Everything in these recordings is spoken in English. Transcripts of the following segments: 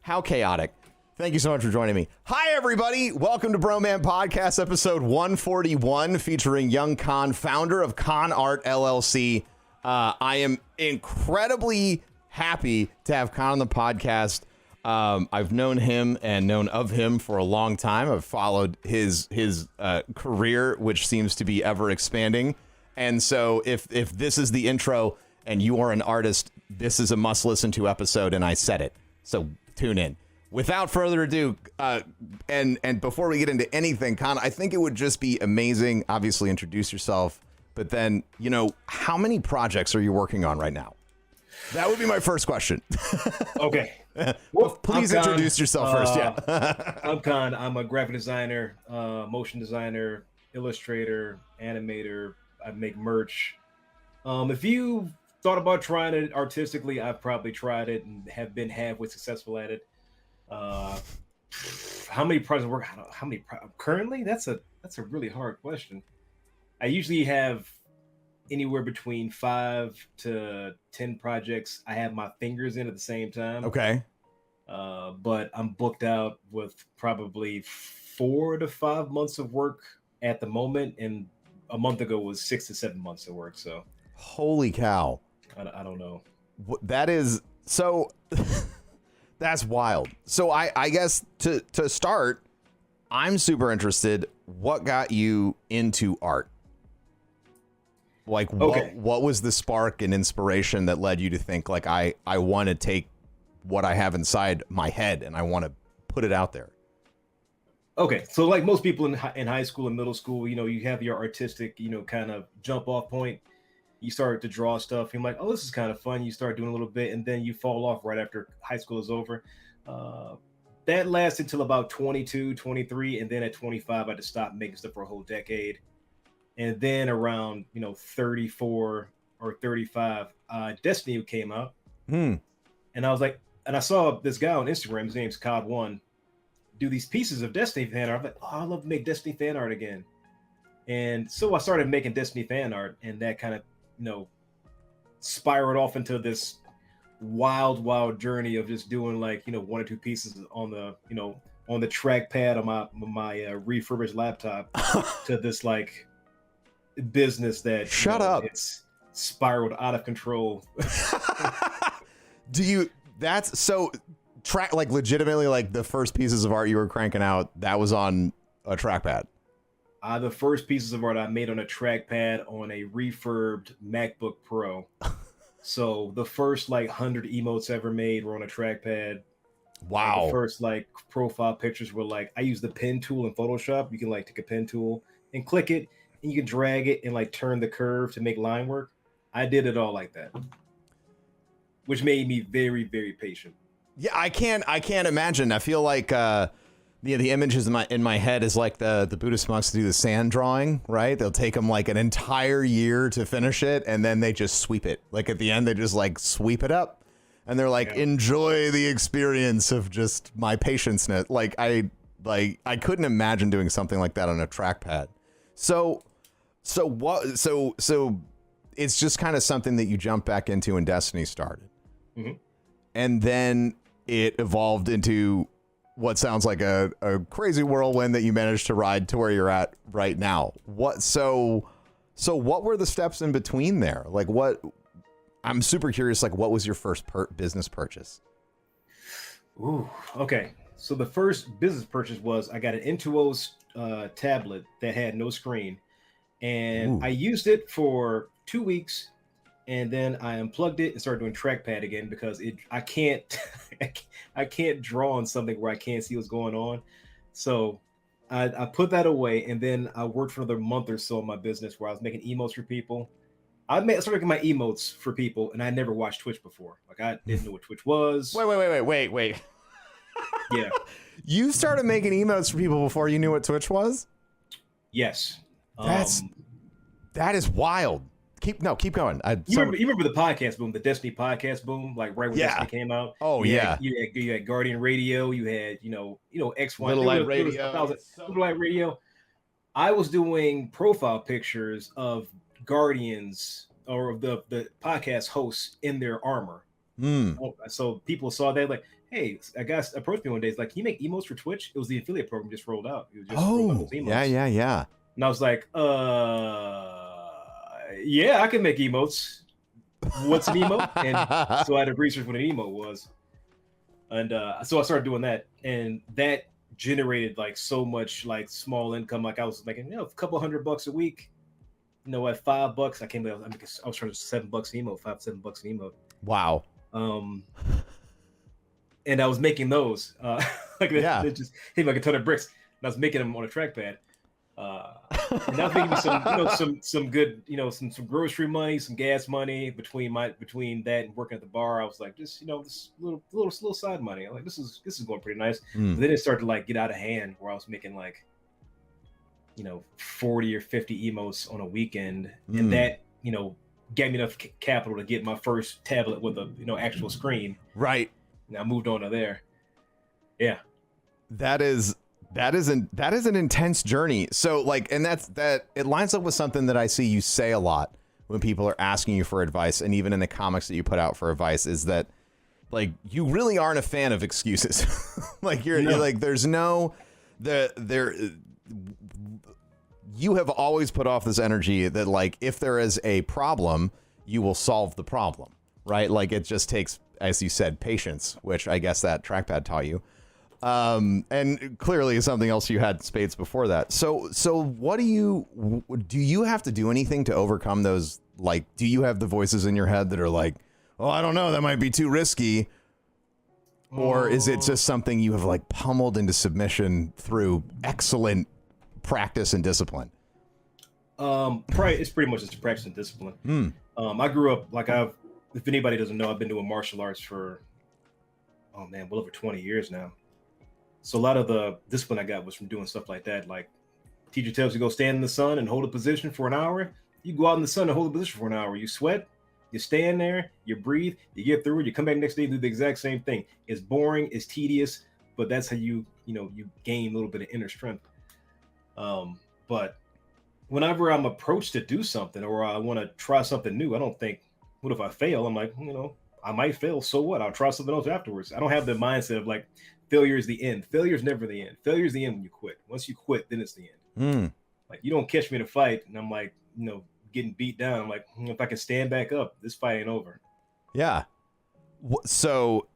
How chaotic. Thank you so much for joining me. Hi, everybody. Welcome to Broman Podcast, episode 141, featuring YungKhan, founder of Khan Art LLC. I am incredibly happy to have Khan on the podcast. I've known him and known of him for a long time. I've followed his career, which seems to be ever expanding. And so if this is the intro and you are an artist, this is a must listen to episode, and I said it. So tune in. Without further ado, and before we get into anything, Khan, I think it would just be amazing, obviously introduce yourself, but then, how many projects are you working on right now? That would be my first question. Okay. Well, please introduce yourself first. Yeah. I'm Khan. I'm a graphic designer, motion designer, illustrator, animator. I make merch. If you thought about trying it artistically, I've probably tried it and have been halfway successful at it. How many projects work? How many currently? That's a really hard question. I usually have anywhere between 5 to 10 projects I have my fingers in at the same time. Okay. But I'm booked out with probably 4 to 5 months of work at the moment, and a month ago was 6 to 7 months of work. So, holy cow! I don't know. That is so. That's wild. So I guess to start, I'm super interested. What got you into art? Like, what was the spark and inspiration that led you to think, like, I want to take what I have inside my head and I want to put it out there? Okay, so like most people in high school and middle school, you have your artistic, kind of jump off point. You start to draw stuff. You're like, oh, this is kind of fun. You start doing a little bit, and then you fall off right after high school is over. That lasted till about 22, 23, and then at 25, I just stopped making stuff for a whole decade. And then around 34 or 35, Destiny came out, and I was like, and I saw this guy on Instagram. His name's Cod1, do these pieces of Destiny fan art. I'm like, oh, I love to make Destiny fan art again. And so I started making Destiny fan art, and that kind of spiraled off into this wild journey of just doing like 1 or 2 pieces on the on the trackpad on my refurbished laptop to this like business that it's spiraled out of control. That's so track, like, legitimately, like, the first pieces of art you were cranking out, that was on a trackpad? The first pieces of art I made on a trackpad on a refurbed MacBook Pro. So the first like 100 emotes ever made were on a trackpad. Wow. The first like profile pictures were like, I use the pen tool in Photoshop. You can like take a pen tool and click it, and you can drag it and like turn the curve to make line work. I did it all like that, which made me very, very patient. Yeah, I can't imagine. I feel like the images in my head is like the Buddhist monks do the sand drawing, right? They'll take them like an entire year to finish it, and then they just sweep it. Like at the end, they just like sweep it up, and they're like, enjoy the experience of just my patience. Like I couldn't imagine doing something like that on a trackpad. So it's just kind of something that you jump back into when Destiny started, and then it evolved into what sounds like a crazy whirlwind that you managed to ride to where you're at right now. So what were the steps in between there? Like, I'm super curious, like, what was your first business purchase? Ooh, okay. So the first business purchase was I got an Intuos tablet that had no screen, and I used it for 2 weeks, and then I unplugged it and started doing trackpad again because I can't draw on something where I can't see what's going on. So I put that away, and then I worked for another month or so in my business where I was making emotes for people. I started making my emotes for people, and I never watched Twitch before. Like, I didn't know what Twitch was. Wait. Yeah. You started making emotes for people before you knew what Twitch was? Yes. That is wild. Keep going. You remember the podcast boom, the Destiny podcast boom, like right when Destiny came out? Oh, you yeah. You had Guardian Radio. You had X1 Little Light Radio. Little Light Radio. I was doing profile pictures of Guardians or of the podcast hosts in their armor. Mm. So people saw that like, hey, a guy approached me one day. It's like, can you make emotes for Twitch? It was the affiliate program just rolled out. It was just rolled out those Oh, emotes. yeah. And I was like, yeah, I can make emotes. What's an emote? And so I had to research what an emote was. And so I started doing that, and that generated like so much like small income. Like I was making, a couple $100 a week. At $5, I came. I was charging $7 an emote, $7 an emote. Wow. And I was making those. Like Yeah. they just hit like a ton of bricks, and I was making them on a trackpad. And that was making me some good, some grocery money, some gas money between that and working at the bar. I was like, this little side money. I'm like, this is going pretty nice. But then it started to like get out of hand, where I was making like, 40 or 50 emotes on a weekend, and that gave me enough capital to get my first tablet with a actual screen. Right. And I moved on to there. Yeah. That is an intense journey. So like, and that it lines up with something that I see you say a lot when people are asking you for advice, and even in the comics that you put out for advice, is that like you really aren't a fan of excuses. Like you're like, there's no you have always put off this energy that like, if there is a problem, you will solve the problem, right? Like it just takes, as you said, patience, which I guess that trackpad taught you. And clearly something else you had spades before that. So what do you have to do anything to overcome those? Like, do you have the voices in your head that are like, oh, I don't know, that might be too risky? Or is it just something you have like pummeled into submission through excellent practice and discipline? It's pretty much just practice and discipline. I grew up like if anybody doesn't know, I've been doing martial arts for, well over 20 years now. So a lot of the discipline I got was from doing stuff like that. Like teacher tells you to go stand in the sun and hold a position for an hour. You go out in the sun and hold a position for an hour. You sweat, you stand there, you breathe, you get through it, you come back next day and do the exact same thing. It's boring, it's tedious, but that's how you gain a little bit of inner strength. But whenever I'm approached to do something or I want to try something new, I don't think, what if I fail? I'm like, I might fail. So what? I'll try something else afterwards. I don't have the mindset of like, failure is the end. Failure is never the end. Failure is the end when you quit. Once you quit, then it's the end. Like you don't catch me in a fight and I'm like, getting beat down. I'm like, if I can stand back up, this fight ain't over. Yeah. So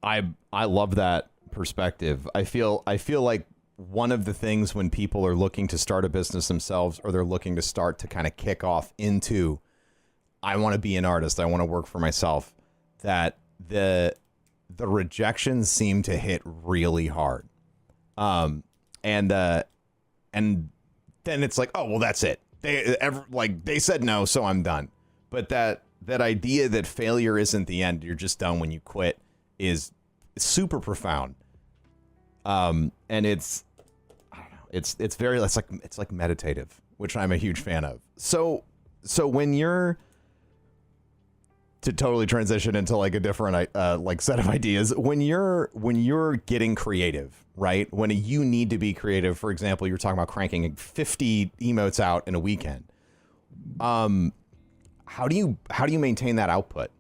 I love that perspective. I feel like one of the things when people are looking to start a business themselves, or they're looking to start to kind of kick off into, I want to be an artist, I want to work for myself, that the rejections seem to hit really hard. And then it's like, oh, well, that's it. They said no, so I'm done. But that idea that failure isn't the end, you're just done when you quit, is super profound. And it's, I don't know, it's like meditative, which I'm a huge fan of. So when you're, to totally transition into like a different like set of ideas, when you're getting creative, right? When you need to be creative, for example, you're talking about cranking 50 emotes out in a weekend. How do you maintain that output?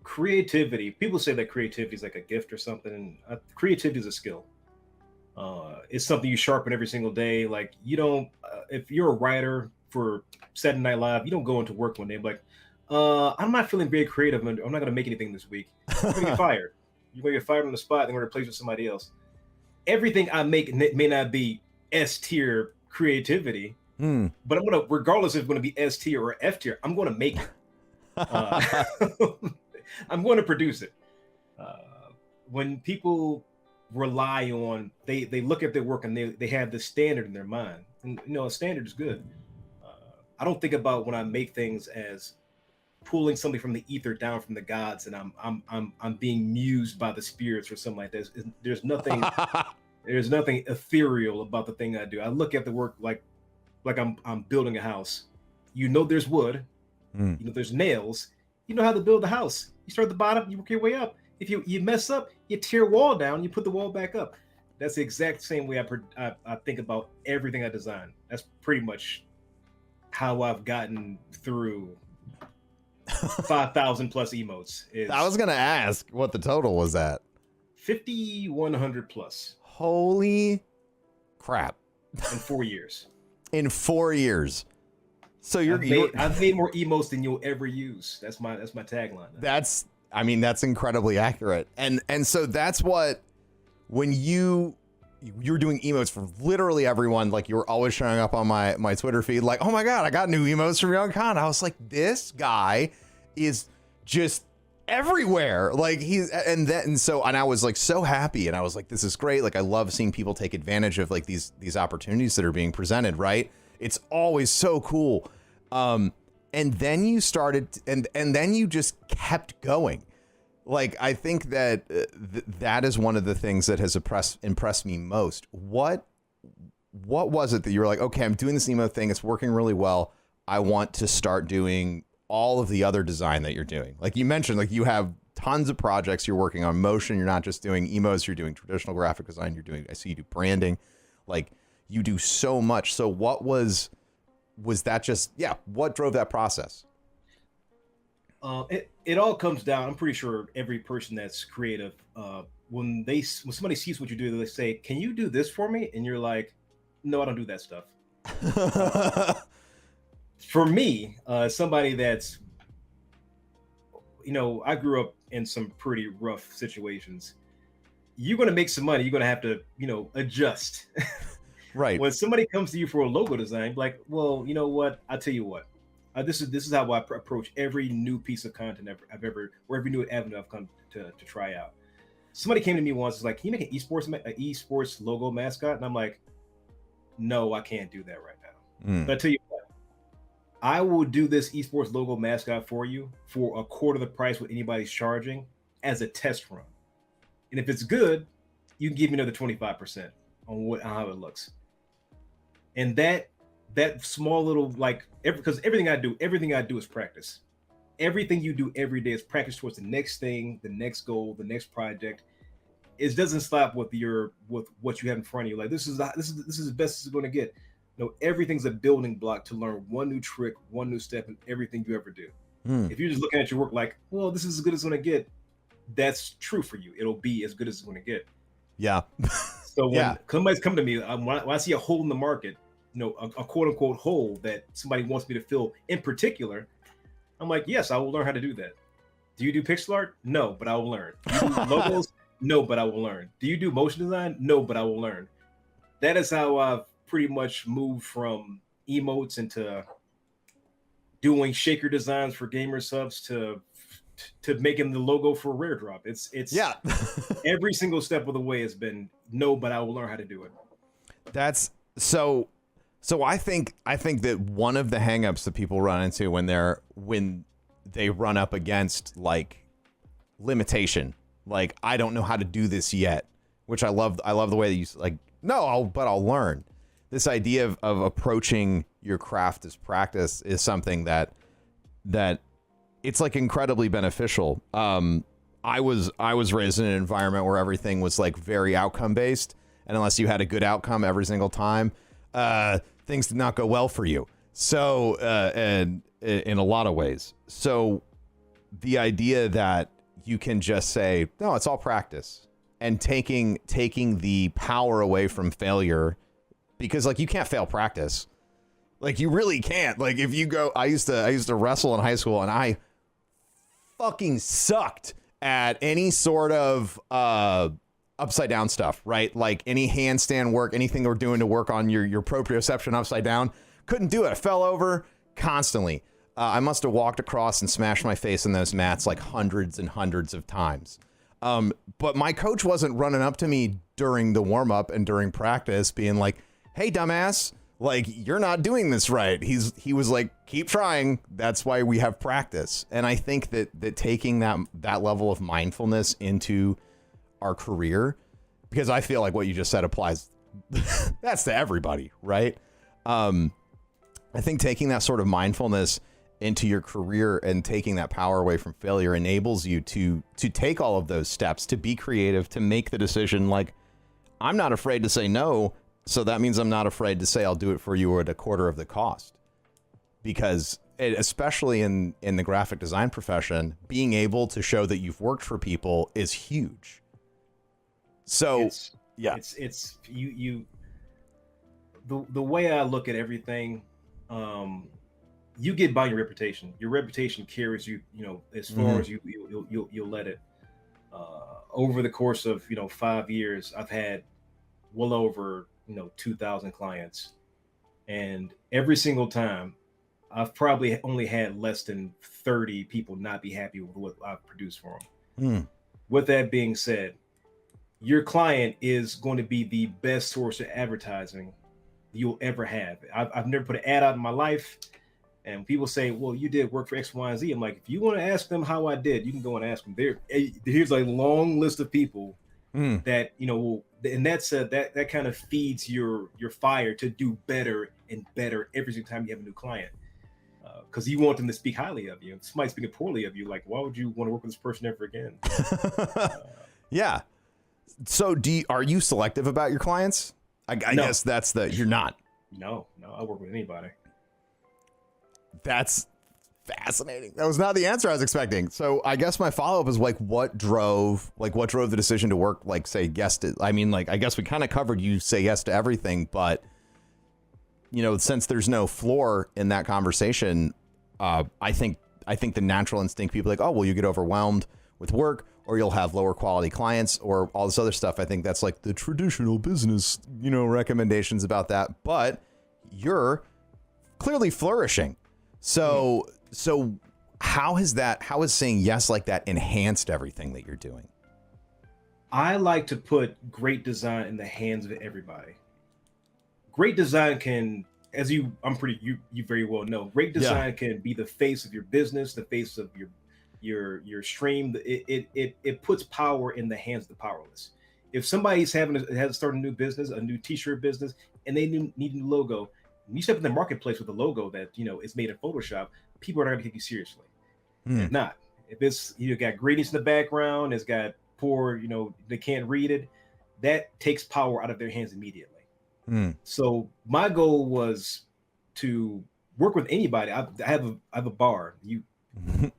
Creativity. People say that creativity is like a gift or something, and creativity is a skill. It's something you sharpen every single day. Like you don't, if you're a writer for Saturday Night Live, you don't go into work one day and be like, I'm not feeling very creative, and I'm not going to make anything this week. You're going to get fired. You're going to get fired on the spot, and going to replace with somebody else. Everything I make may not be S tier creativity, but I'm going to, regardless if it's going to be S tier or F tier, I'm going to make it. I'm going to produce it. When people rely on, they look at their work and they have the standard in their mind, and a standard is good. I don't think about when I make things as pulling something from the ether down from the gods, and I'm being mused by the spirits or something like that. There's nothing ethereal about the thing I do. I look at the work like I'm building a house. There's wood, there's nails. You know how to build a house. You start at the bottom, you work your way up. If you mess up, you tear a wall down, you put the wall back up. That's the exact same way I think about everything I design. That's pretty much how I've gotten through 5,000 plus emotes. I was gonna ask what the total was at. 5,100 plus. Holy crap! In 4 years. In 4 years. So I've made more emotes than you'll ever use. That's my tagline. That's incredibly accurate. And so that's what, when you're doing emotes for literally everyone, like you were always showing up on my Twitter feed like, oh my God, I got new emotes from YungKhan. I was like, this guy is just everywhere. Like and I was like so happy, and I was like, this is great. Like I love seeing people take advantage of like these opportunities that are being presented, right? It's always so cool. And then you started, and then you just kept going. Like, I think that that is one of the things that has impressed me most. What was it that you were like, okay, I'm doing this emo thing. It's working really well. I want to start doing all of the other design that you're doing. Like you mentioned, like you have tons of projects you're working on motion. You're not just doing emos, you're doing traditional graphic design. I see you do branding. Like you do so much. So what was that just, what drove that process? It all comes down. I'm pretty sure every person that's creative, when somebody sees what you do, they say, "Can you do this for me?" And you're like, "No, I don't do that stuff." For me, somebody that's, I grew up in some pretty rough situations. You're going to make some money. You're going to have to, adjust. Right. When somebody comes to you for a logo design, like, well, you know what? I'll tell you what. This is how I approach every new piece of content or every new avenue I've come to try out. Somebody came to me once, was like, "Can you make an esports logo mascot?" And I'm like, "No, I can't do that right now." But I tell you what, I will do this esports logo mascot for you for a quarter of the price what anybody's charging as a test run. And if it's good, you can give me another 25% on how it looks. And that small little, like, because everything I do is practice. Everything you do every day is practice towards the next thing, the next goal, the next project. It doesn't stop with what you have in front of you. Like, this is as best as it's going to get. Everything's a building block to learn one new trick, one new step in everything you ever do. If you're just looking at your work like, well, this is as good as it's going to get, that's true for you. It'll be as good as it's going to get. Yeah. So when somebody's come to me, when I see a hole in the market, a quote unquote hole that somebody wants me to fill in particular, I'm like, yes, I will learn how to do that. Do you do pixel art? No, but I will learn. Do you do logos? No, but I will learn. Do you do motion design? No, but I will learn. That is how I've pretty much moved from emotes into doing shaker designs for gamer subs to making the logo for Rare Drop. It's every single step of the way has been no, but I will learn how to do it. That's so I think that one of the hangups that people run into when they run up against like limitation, like I don't know how to do this yet, which I love the way that you like, no, but I'll learn. This idea of approaching your craft as practice is something that it's like incredibly beneficial. I was raised in an environment where everything was like very outcome based, and unless you had a good outcome every single time, things did not go well for you. So, and in a lot of ways. So the idea that you can just say, no, it's all practice, and taking the power away from failure, because like you can't fail practice. Like you really can't. Like if you go, I used to wrestle in high school, and I fucking sucked at any sort of upside down stuff, right? Like any handstand work, anything we're doing to work on your proprioception upside down, couldn't do it. I fell over constantly. I must have walked across and smashed my face in those mats like hundreds and hundreds of times. But my coach wasn't running up to me during the warm up and during practice being like, "Hey, dumbass, like you're not doing this right." He was like, "Keep trying. That's why we have practice." And I think that taking that level of mindfulness into our career, because I feel like what you just said applies that's to everybody, right? I think taking that sort of mindfulness into your career and taking that power away from failure enables you to take all of those steps, to be creative, to make the decision like, I'm not afraid to say no, so that means I'm not afraid to say I'll do it for you at a quarter of the cost. Because especially in the graphic design profession, being able to show that you've worked for people is huge. So it's you the way I look at everything, you get by your reputation. Your reputation carries you, as far as you'll let it. Over the course of 5 years, I've had well over 2,000 clients, and every single time, I've probably only had less than 30 people not be happy with what I've produced for them. With that being said, your client is going to be the best source of advertising you'll ever have. I've never put an ad out in my life. And people say, well, you did work for X, Y, and Z. I'm like, if you want to ask them how I did, you can go and ask them. Here's a long list of people that, and that kind of feeds your fire to do better and better every single time you have a new client. Because you want them to speak highly of you. If somebody's speaking poorly of you, like, why would you want to work with this person ever again? Yeah. So are you selective about your clients? I guess that's you're not. No, I work with anybody. That's fascinating. That was not the answer I was expecting. So I guess my follow-up is like, what drove the decision to work, like, say yes to, I mean, like, I guess we kind of covered you say yes to everything, but since there's no floor in that conversation, I think the natural instinct, people are like, oh, well, you get overwhelmed with work, or you'll have lower quality clients, or all this other stuff. I think that's like the traditional business, recommendations about that, but you're clearly flourishing. So how has saying yes like that enhanced everything that you're doing? I like to put great design in the hands of everybody. Great design can, you very well know, great design can be the face of your business, the face of your stream. It puts power in the hands of the powerless. If somebody's has to start a new business, a new t-shirt business, and they need a new logo, when you step in the marketplace with a logo that is made in Photoshop, people are not going to take you seriously. If not, if it's got gradients in the background, it's got poor, they can't read it, that takes power out of their hands immediately. So my goal was to work with anybody. I have a bar.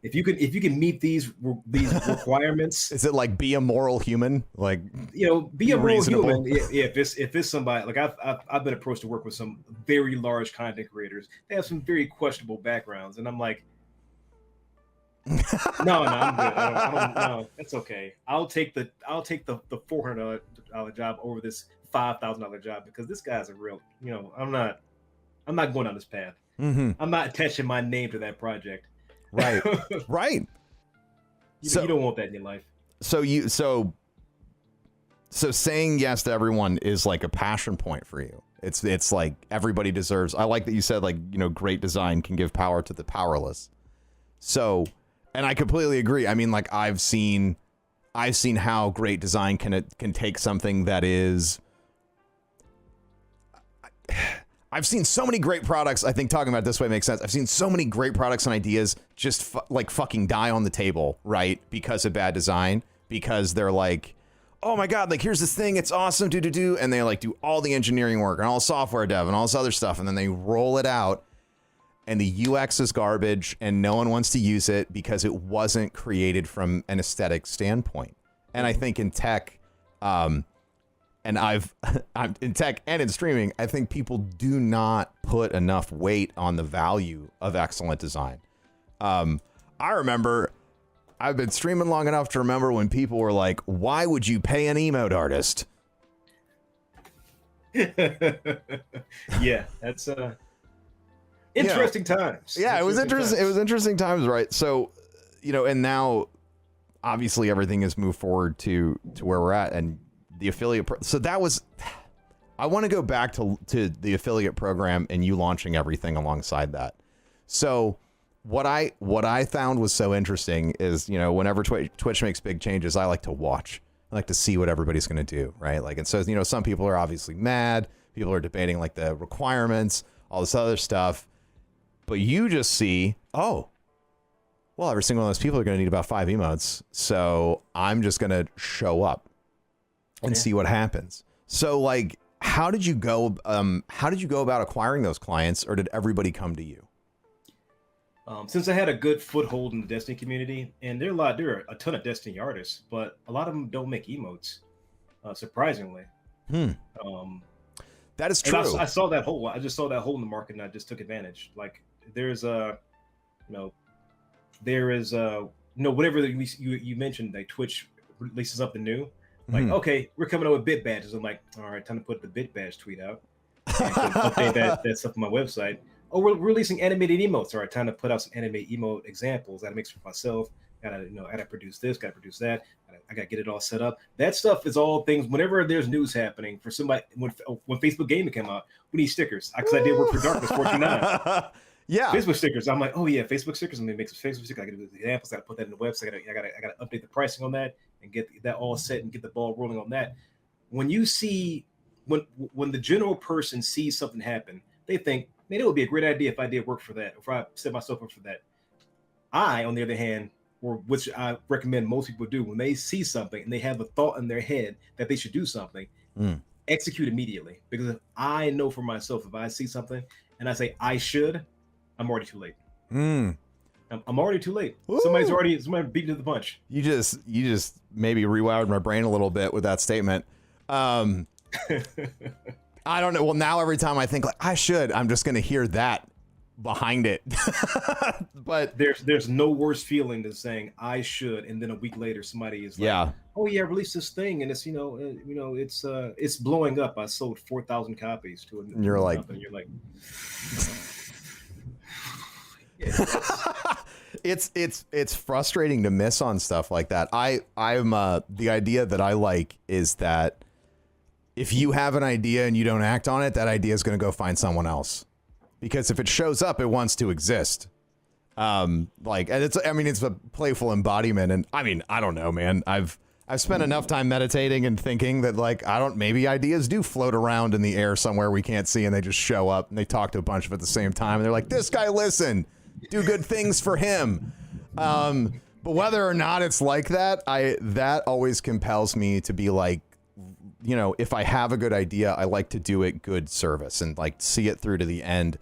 If you can meet these requirements, is it like be a moral human, like be a moral reasonable human? If it's somebody like I've been approached to work with some very large content creators. They have some very questionable backgrounds, and I'm like, no, I'm good. I don't no, that's okay. I'll take the $400 job over this $5,000 job, because this guy's a real, I'm not going down this path. I'm not attaching my name to that project. Right. Right. You don't want that in your life. So saying yes to everyone is like a passion point for you. It's like everybody deserves. I like that you said, like, great design can give power to the powerless. So, and I completely agree. I mean, like, I've seen how great design can take something that is. I've seen so many great products. I think talking about it this way makes sense. I've seen so many great products and ideas just fucking die on the table, right? Because of bad design, because they're like, oh my God, like, here's this thing, it's awesome, do. And they like do all the engineering work and all software dev and all this other stuff. And then they roll it out and the UX is garbage and no one wants to use it because it wasn't created from an aesthetic standpoint. And I think in tech, and I'm in tech and in streaming, I think people do not put enough weight on the value of excellent design. I remember I've been streaming long enough to remember when people were like, why would you pay an emote artist? Yeah, that's interesting times. Yeah, it was interesting. It was interesting times, right? So, and now obviously everything has moved forward to where we're at, and the affiliate. So that was, I want to go back to the affiliate program and you launching everything alongside that. So what I found was so interesting is, whenever Twitch makes big changes, I like to watch. I like to see what everybody's going to do, right? Like, and so, some people are obviously mad. People are debating like the requirements, all this other stuff. But you just see, oh, well, every single one of those people are going to need about 5 emotes. So I'm just going to show up and see what happens. So, like, how did you go about acquiring those clients, or did everybody come to you? Since I had a good foothold in the Destiny community, and there are a ton of Destiny artists, but a lot of them don't make emotes, surprisingly. Hmm. Um, That is and true. I saw that hole. I just saw that hole in the market, and I just took advantage. Like there's a, you know, there is whatever you mentioned, like Twitch releases something new. Like, Mhm. okay, we're coming up with bit badges. I'm like, all right, time to put the bit badge tweet out and to update that stuff on my website. Oh, we're releasing animated emotes. All right, time to put out some animated emote examples. Gotta make for myself. Gotta produce this. Gotta produce that. I gotta get it all set up. That stuff is all things. Whenever there's news happening for somebody, when Facebook Gaming came out, we need stickers because I did work for Darkness 429. Yeah. Facebook stickers. I'm like, oh yeah, Facebook stickers. I'm gonna make some Facebook stickers. I gotta do the examples. I gotta put that in the website. I gotta update the pricing on that and get that all set and get the ball rolling on that. When you see when the general person sees something happen, they think, man, it would be a great idea if I did work for that, if I set myself up for that. I, on the other hand, or which I recommend most people do, when they see something and they have a thought in their head that they should do something, execute immediately. Because if I know for myself, if I see something and I say I should, I'm already too late. I'm already too late. Somebody beating to the punch. You just maybe rewired my brain a little bit with that statement. I don't know. Well, now every time I think like I should, I'm just going to hear that behind it. But there's no worse feeling than saying I should, and then a week later somebody is like, oh yeah, release this thing, and it's it's blowing up. I sold 4,000 copies to a and you're like, company. You're like, it's frustrating to miss on stuff like that. I'm the idea that I like is that if you have an idea and you don't act on it, that idea is going to go find someone else, because if it shows up, it wants to exist. And it's a playful embodiment. And I don't know, man. I've spent enough time meditating and thinking that maybe ideas do float around in the air somewhere we can't see, and they just show up and they talk to a bunch of at the same time. And they're like, this guy, listen, do good things for him. But whether or not it's like that, that always compels me to be like, if I have a good idea, I like to do it good service and like see it through to the end.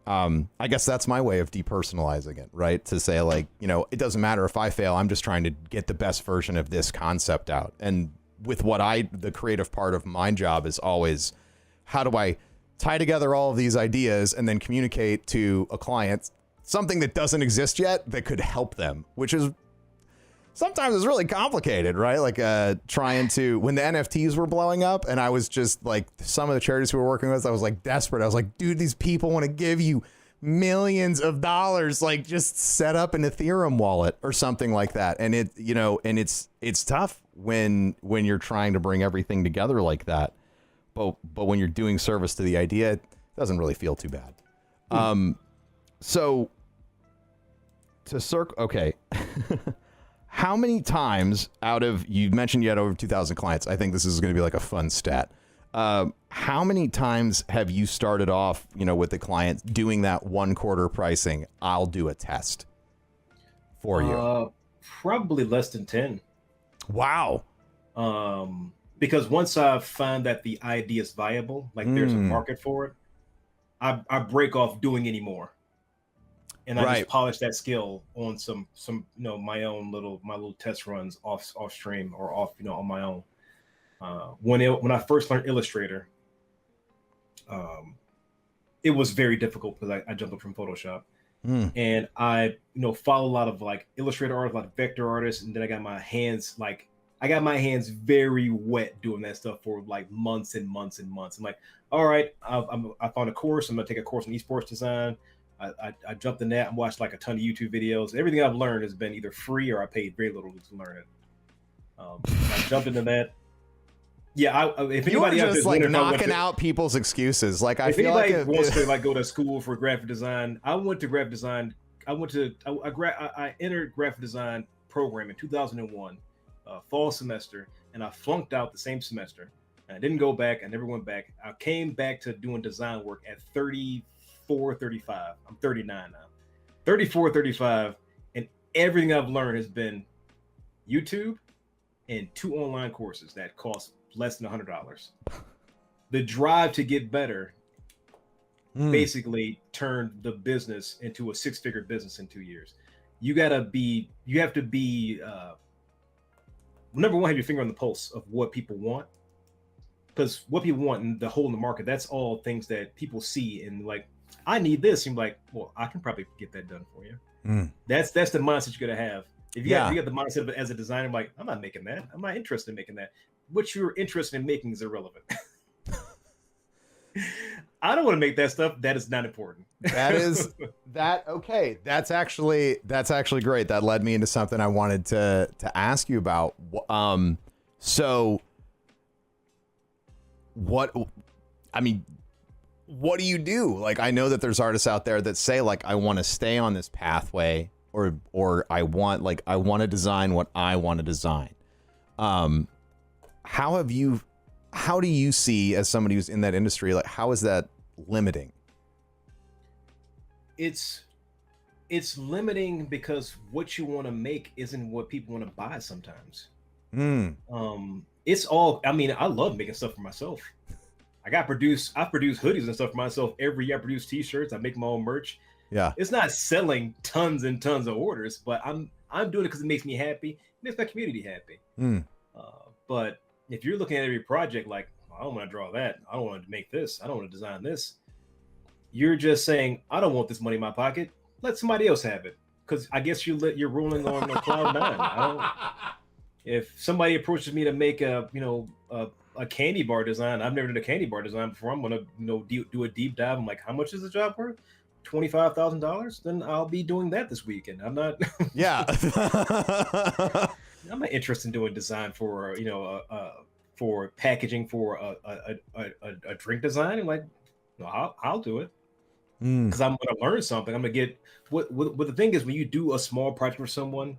I guess that's my way of depersonalizing it, right? To say like, it doesn't matter if I fail. I'm just trying to get the best version of this concept out. And with the creative part of my job is always, how do I tie together all of these ideas and then communicate to a client something that doesn't exist yet that could help them, which is sometimes it's really complicated, right? Like trying to, when the NFTs were blowing up and I was just like, some of the charities we were working with, I was like desperate. I was like, dude, these people want to give you millions of dollars, like just set up an Ethereum wallet or something like that. And it's tough when you're trying to bring everything together like that. But when you're doing service to the idea, it doesn't really feel too bad. So to okay. How many times you mentioned you had over 2,000 clients. I think this is going to be like a fun stat. How many times have you started off, with the client doing that 1 quarter pricing? I'll do a test for you. Probably less than 10. Wow. Because once I find that the idea is viable, like there's a market for it, I break off doing any more. And I just polish that skill on some my little test runs off stream or off on my own. When I first learned Illustrator, it was very difficult because I jumped up from Photoshop, and I follow a lot of like Illustrator artists, a lot of vector artists, and then I got my hands very wet doing that stuff for like months and months and months. I'm like, all right, I found a course. I'm gonna take a course in esports design. I jumped in that and watched like a ton of YouTube videos. Everything I've learned has been either free or I paid very little to learn it. I jumped into that. Yeah, if anybody just like knocking out people's excuses, like I feel like wants to like go to school for graphic design, I went to graphic design. I entered graphic design program in 2001, fall semester, and I flunked out the same semester. And I didn't go back. I never went back. I came back to doing design work at 34, 35. I'm 39 now. 34, 35, and everything I've learned has been YouTube and 2 online courses that cost less than $100. The drive to get better basically turned the business into a 6-figure business in 2 years. You have to be number one, have your finger on the pulse of what people want, because what people want in the hole in the market, that's all things that people see and like, I need this. And you're like, well, I can probably get that done for you. That's the mindset you gotta have. If you got the mindset of it as a designer, like, I'm not making that. I'm not interested in making that. What you're interested in making is irrelevant. I don't want to make that stuff. That is not important. Okay. That's actually great. That led me into something I wanted to ask you about. So what do you do? Like, I know that there's artists out there that say, like, I want to stay on this pathway, or I want to design what I want to design. How do you see, as somebody who's in that industry, like, how is that limiting? It's limiting because what you want to make isn't what people want to buy sometimes. It's all, I mean, I love making stuff for myself. I produce hoodies and stuff for myself every year. I produce t-shirts, I make my own merch. Yeah. It's not selling tons and tons of orders, but I'm doing it because it makes me happy. It makes my community happy. But if you're looking at every project like, I don't want to draw that, I don't want to make this, I don't want to design this, you're just saying, I don't want this money in my pocket. Let somebody else have it. Because I guess you're rolling on cloud nine. If somebody approaches me to make a candy bar design, I've never done a candy bar design before. I'm gonna do a deep dive. I'm like, how much is the job worth? $25,000. Then I'll be doing that this weekend. I'm not. Yeah. I'm not interested in doing design for for packaging for a drink design. I'm like, no, I'll do it because I'm gonna learn something. I'm gonna get what the thing is, when you do a small project for someone.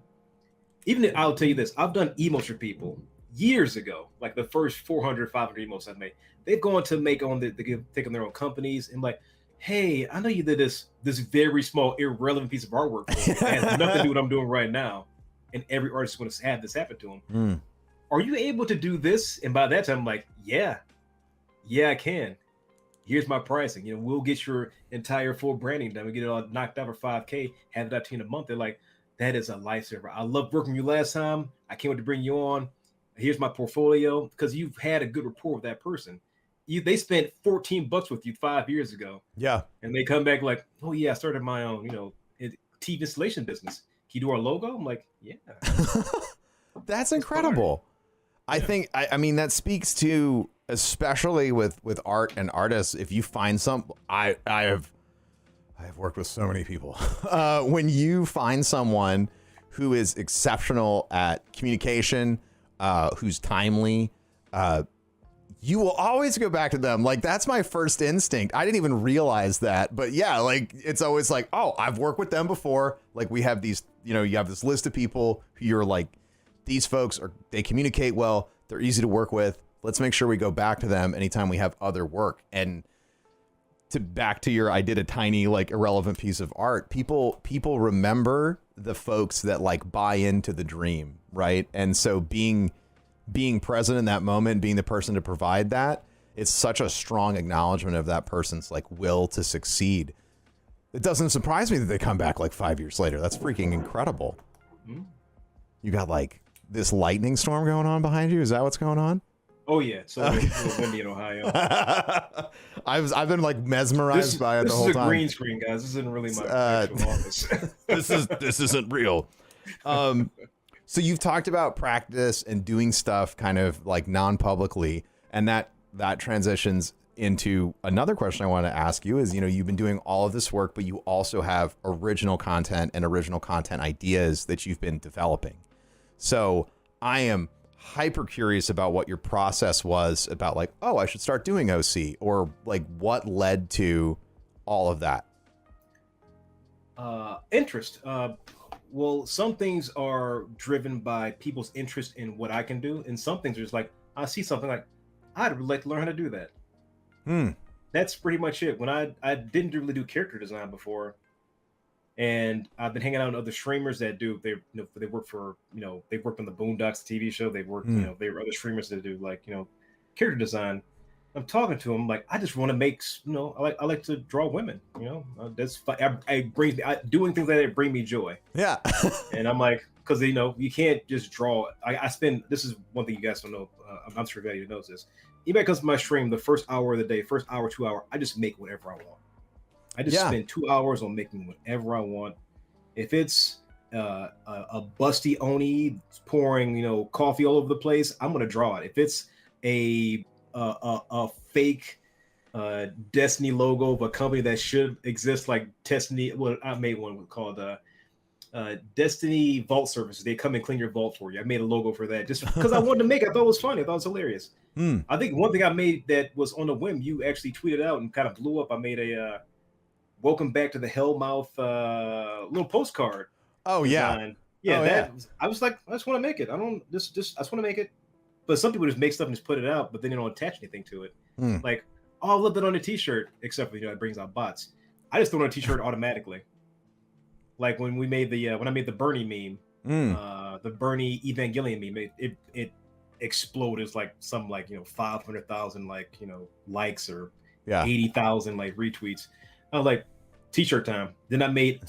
Even if, I'll tell you this, I've done emotes for people years ago, like the first 400, 500 emotes I've made. They've gone to make take on their own companies and like, hey, I know you did this very small, irrelevant piece of artwork for me. It has nothing to do with what I'm doing right now. And every artist is going to have this happen to them. Are you able to do this? And by that time, I'm like, yeah, I can. Here's my pricing. We'll get your entire full branding done. We get it all knocked out for $5K, have it out to you in a month. They're like, that is a lifesaver. I loved working with you last time. I can't wait to bring you on. Here's my portfolio, because you've had a good rapport with that person. They spent $14 with you 5 years ago. Yeah. And they come back like, oh yeah, I started my own, TV installation business. Can you do our logo? I'm like, yeah. That's incredible. I think, I mean, that speaks to, especially with art and artists, if you find some, I've worked with so many people. When you find someone who is exceptional at communication, who's timely, you will always go back to them. Like, that's my first instinct. I didn't even realize that. But yeah, like, it's always like, oh, I've worked with them before. Like, we have these, you have this list of people who you're like, these folks they communicate well. They're easy to work with. Let's make sure we go back to them anytime we have other work. And back to your, I did a tiny, like, irrelevant piece of art. People remember the folks that like buy into the dream, right? And so being present in that moment, being the person to provide that, it's such a strong acknowledgement of that person's like will to succeed. It doesn't surprise me that they come back like 5 years later. That's freaking incredible. You got like this lightning storm going on behind you. Is that what's going on? Oh yeah, so it's a little windy in Ohio. I've been like mesmerized by it the whole time. This is a green screen, guys. This isn't really my actual office. This isn't real. So you've talked about practice and doing stuff kind of like non-publicly, and that transitions into another question I want to ask you is, you've been doing all of this work, but you also have original content and original content ideas that you've been developing. So I am hyper curious about what your process was about, like, oh, I should start doing OC, or like what led to all of that. Interest. Well, some things are driven by people's interest in what I can do, and some things are just like, I see something like, I'd really like to learn how to do that. That's pretty much it. When I didn't really do character design before, and I've been hanging out with other streamers that do, they work for, they worked on the Boondocks TV show. They worked, they were other streamers that do like, character design. I'm talking to him like I just want to make, I like to draw women, that's doing things like that bring me joy. Yeah. And I'm like, because you can't just draw. I spend, this is one thing you guys don't know. I'm sure everybody knows this. Anybody comes to my stream, the first hour of the day, first hour, 2 hour, I just make whatever I want. I just spend 2 hours on making whatever I want. If it's a busty Oni pouring, coffee all over the place, I'm gonna draw it. If it's a fake Destiny logo of a company that should exist, like Destiny, I made one called Destiny Vault Services. They come and clean your vault for you. I made a logo for that just because I wanted to make it. I thought it was funny. I thought it was hilarious. I think one thing I made that was on a whim, you actually tweeted out and kind of blew up. I made a welcome back to the Hellmouth little postcard. Oh design. Yeah. I was like, I just want to make it. I just want to make it. But some people just make stuff and just put it out, but then they don't attach anything to it. Like, oh, I love that on a t-shirt, except for it brings out bots. I just throw it on a t-shirt automatically. Like when we made when I made the Bernie meme, the Bernie Evangelion meme, it exploded. It's like 500,000 likes or 80,000 retweets. I was like, t-shirt time. Then I made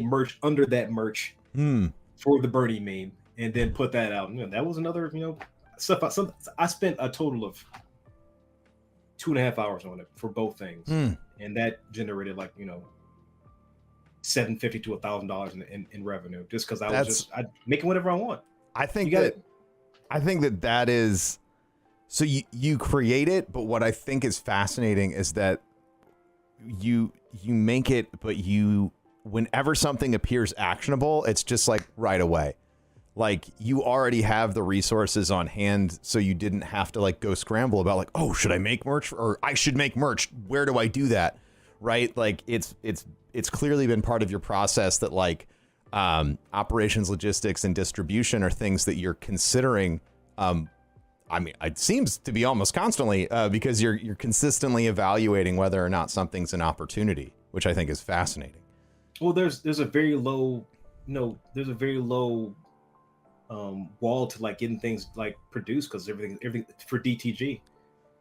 merch under that merch for the Bernie meme, and then put that out. That was another stuff. I spent a total of 2.5 hours on it for both things, and that generated $750 to $1,000 in revenue, just because I was making whatever I want. I think that is, so you create it, but what I think is fascinating is that you make it, but whenever something appears actionable, it's just like right away. Like you already have the resources on hand, so you didn't have to go scramble about oh, should I make merch, or I should make merch. Where do I do that? Right? Like it's clearly been part of your process that operations, logistics, and distribution are things that you're considering. I mean, it seems to be almost constantly because you're consistently evaluating whether or not something's an opportunity, which I think is fascinating. Well, there's a very low, wall to getting things produced, because everything for DTG,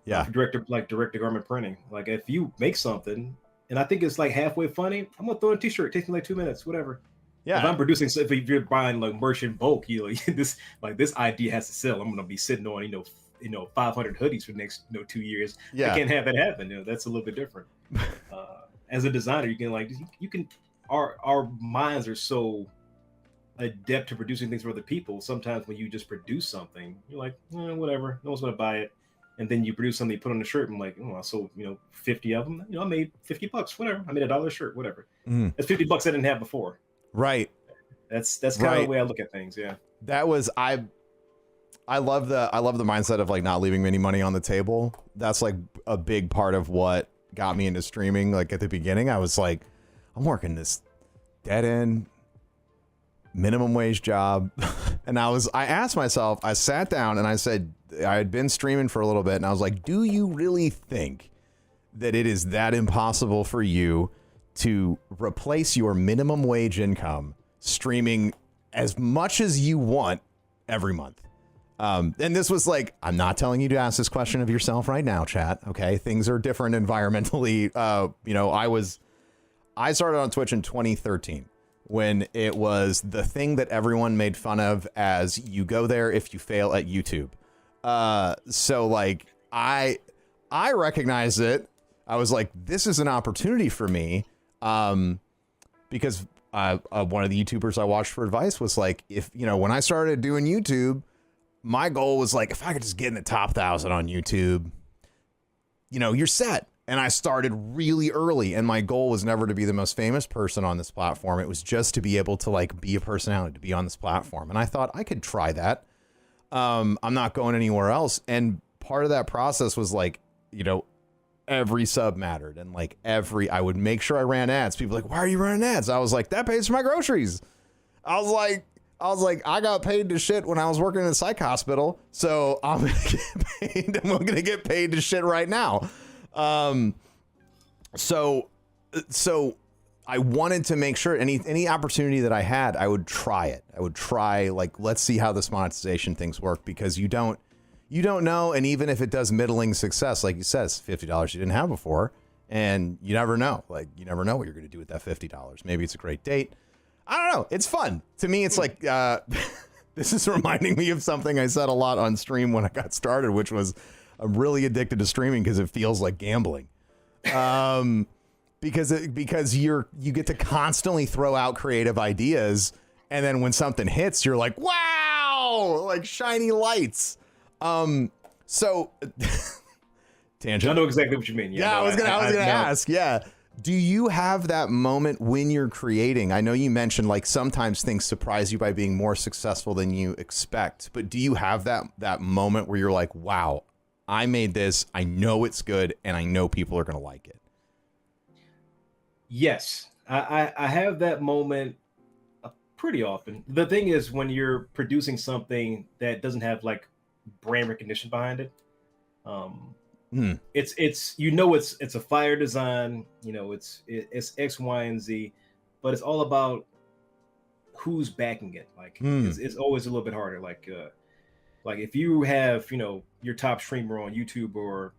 for direct to garment printing. If you make something and I think it's halfway funny, I'm gonna throw in a t-shirt. It takes me 2 minutes, whatever. Yeah. If I'm producing, if you're buying merch in bulk, this idea has to sell. I'm gonna be sitting on 500 hoodies for the next 2 years. I can't have that happen. That's a little bit different. As a designer, you can our minds are so adept to producing things for other people. Sometimes when you just produce something, you're like, whatever, no one's gonna buy it. And then you produce something, you put on a shirt, and I sold 50 of them. I made $50, whatever. I made $1 shirt, whatever. That's $50 I didn't have before. Right. That's kind of the way I look at things. Yeah. That was I love the mindset of not leaving any money on the table. That's a big part of what got me into streaming. At the beginning, I was like, I'm working this dead end minimum wage job. And I asked myself, I sat down and I said, I had been streaming for a little bit, and I was like, do you really think that it is that impossible for you to replace your minimum wage income streaming as much as you want every month? And this was I'm not telling you to ask this question of yourself right now, chat. Okay. Things are different environmentally. I started on Twitch in 2013 when it was the thing that everyone made fun of as you go there if you fail at YouTube. So I recognized it. I was like, this is an opportunity for me. Because one of the YouTubers I watched for advice was if, when I started doing YouTube, my goal was if I could just get in the top 1,000 on YouTube, you're set. And I started really early, and my goal was never to be the most famous person on this platform. It was just to be able to be a personality, to be on this platform. And I thought I could try that. I'm not going anywhere else. And part of that process was every sub mattered. And I would make sure I ran ads. People why are you running ads? I was like, that pays for my groceries. I was like, I got paid to shit when I was working in a psych hospital. So I'm going to get paid. I'm going to get paid to shit right now. So I wanted to make sure any opportunity that I had, I would try it. I would try let's see how this monetization things work, because you don't You don't know. And even if it does middling success, like you said, it's $50 you didn't have before. And you never know. Like, you never know what you're going to do with that $50. Maybe it's a great date. I don't know. It's fun. To me, it's like, this is reminding me of something I said a lot on stream when I got started, which was I'm really addicted to streaming because it feels like gambling. Because you get to constantly throw out creative ideas. And then when something hits, you're like, wow, like shiny lights. So tangent. I know exactly what you mean. Yeah, I was gonna ask. Yeah. Do you have that moment when you're creating? I know you mentioned like sometimes things surprise you by being more successful than you expect, but do you have that moment where you're like, wow, I made this, I know it's good, and I know people are gonna like it? Yes, I have that moment pretty often. The thing is, when you're producing something that doesn't have like brand recognition behind it, it's it's a fire design, it's X, Y, and Z, but it's all about who's backing it. Like it's always a little bit harder. Like if you have your top streamer on YouTube or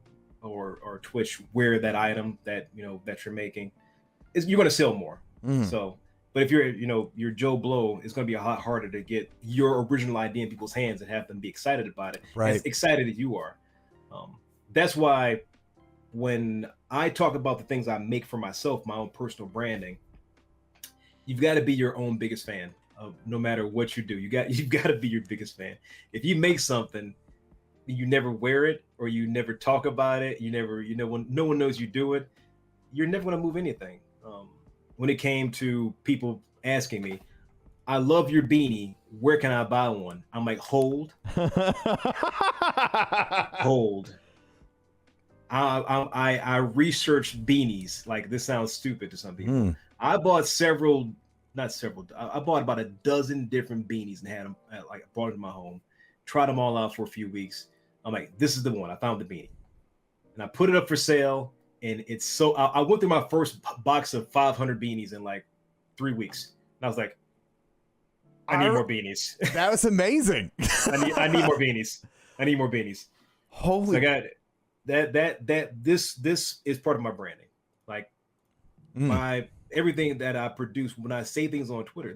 Twitch wear that item that that you're making, you're going to sell more. So, but if you're Joe Blow, it's going to be a lot harder to get your original idea in people's hands and have them be excited about it. Right. As excited as you are. That's why when I talk about the things I make for myself, my own personal branding, you've got to be your own biggest fan of no matter what you do. You've got to be your biggest fan. If you make something, you never wear it or you never talk about it, when no one knows you do it, you're never going to move anything. When it came to people asking me, I love your beanie, where can I buy one? I'm like, hold. I researched beanies. Like, this sounds stupid to some people. I bought I bought about a dozen different beanies and had them, I brought it to my home, tried them all out for a few weeks. I'm like, this is the one. I found the beanie. And I put it up for sale. And it's so, I went through my first box of 500 beanies in like 3 weeks. And I was like, I need more beanies. That was amazing. I need more beanies. I need more beanies. Holy. So I got this is part of my branding. Like my everything that I produce, when I say things on Twitter,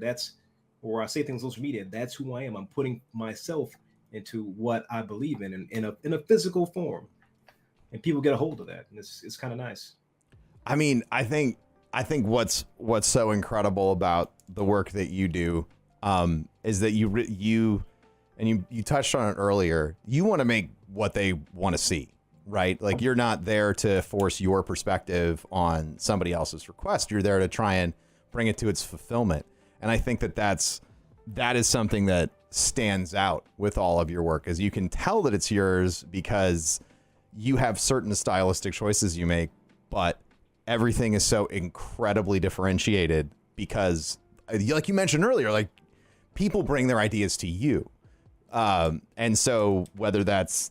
or I say things on social media, that's who I am. I'm putting myself into what I believe in a physical form. And people get a hold of that, and it's kind of nice. I mean, I think what's so incredible about the work that you do is that you touched on it earlier. You want to make what they want to see, right? Like, you're not there to force your perspective on somebody else's request. You're there to try and bring it to its fulfillment. And I think that is something that stands out with all of your work, is you can tell that it's yours because you have certain stylistic choices you make, but everything is so incredibly differentiated because, like you mentioned earlier, like, people bring their ideas to you. And so whether that's,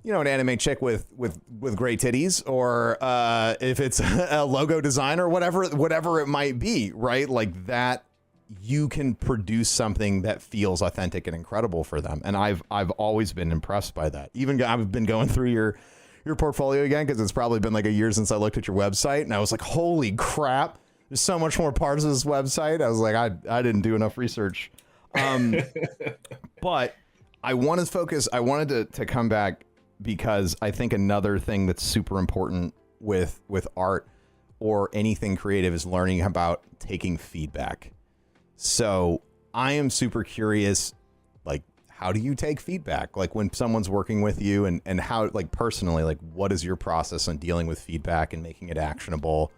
an anime chick with great titties, or if it's a logo design or whatever it might be, right? Like, that you can produce something that feels authentic and incredible for them. And I've always been impressed by that. Even I've been going through your portfolio again, because it's probably been like a year since I looked at your website, and I was like, holy crap, there's so much more parts of this website. I was like, I didn't do enough research. But I wanted to come back, because I think another thing that's super important with art or anything creative is learning about taking feedback. So I am super curious, like, how do you take feedback? Like, when someone's working with you, and how, like, personally, like, what is your process on dealing with feedback and making it actionable,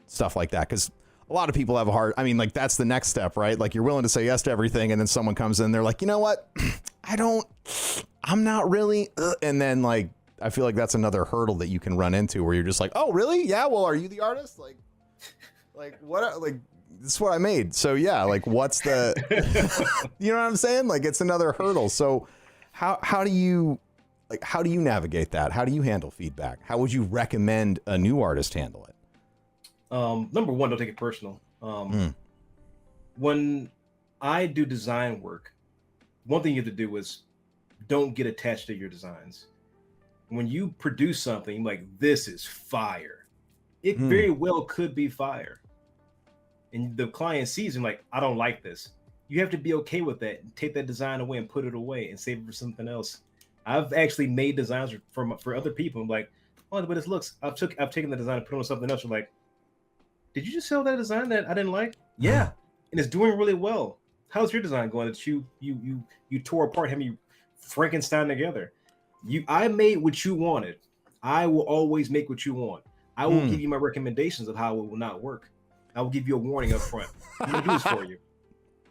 stuff like that? Because a lot of people have like, that's the next step, right? Like, you're willing to say yes to everything, and then someone comes in, they're like, you know what? I'm not really, and then, like, I feel like that's another hurdle that you can run into, where you're just like, oh, really? Yeah, well, are you the artist? Like what? Like, this is what I made. So yeah, like, what's the, you know what I'm saying? Like, it's another hurdle. So how do you navigate that? How do you handle feedback? How would you recommend a new artist handle it? Number one, don't take it personal. When I do design work, one thing you have to do is don't get attached to your designs. When you produce something like this is fire, it very well could be fire. And the client sees and like, I don't like this. You have to be okay with that and take that design away and put it away and save it for something else. I've actually made designs for other people. I'm like, oh, but this looks. I've taken the design and put it on something else. I'm like, did you just sell that design that I didn't like? Yeah, and it's doing really well. How's your design going? That you tore apart, had me Frankenstein together. I made what you wanted. I will always make what you want. I will give you my recommendations of how it will not work. I will give you a warning up front. I'm gonna do this for you.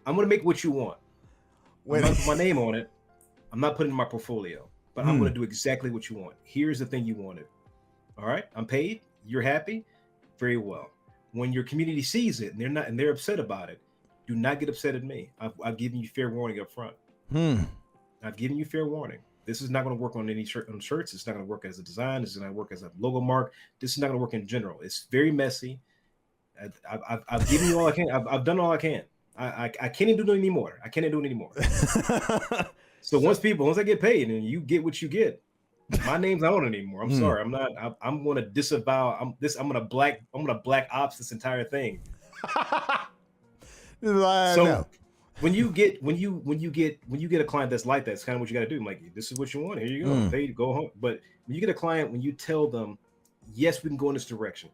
I'm gonna make what you want. I'm not put my name on it. I'm not putting it in my portfolio, but I'm gonna do exactly what you want. Here's the thing you wanted. All right, I'm paid. You're happy. Very well. When your community sees it and they're upset about it, do not get upset at me. I've given you fair warning up front. I've given you fair warning. This is not going to work on any shirts. It's not going to work as a design. It's not going to work as a logo mark. This is not going to work in general. It's very messy. I've given you all I can. I've done all I can. I can't even do it anymore. I can't do it anymore. So once I get paid and you get what you get, my name's not on it anymore. I'm sorry. I'm not. I'm going to disavow. I'm going to black ops this entire thing. So when you get a client that's like that, it's kind of what you got to do. I'm like, this is what you want. Here you go. Pay, go home. But when you get a client, when you tell them, yes, we can go in this direction.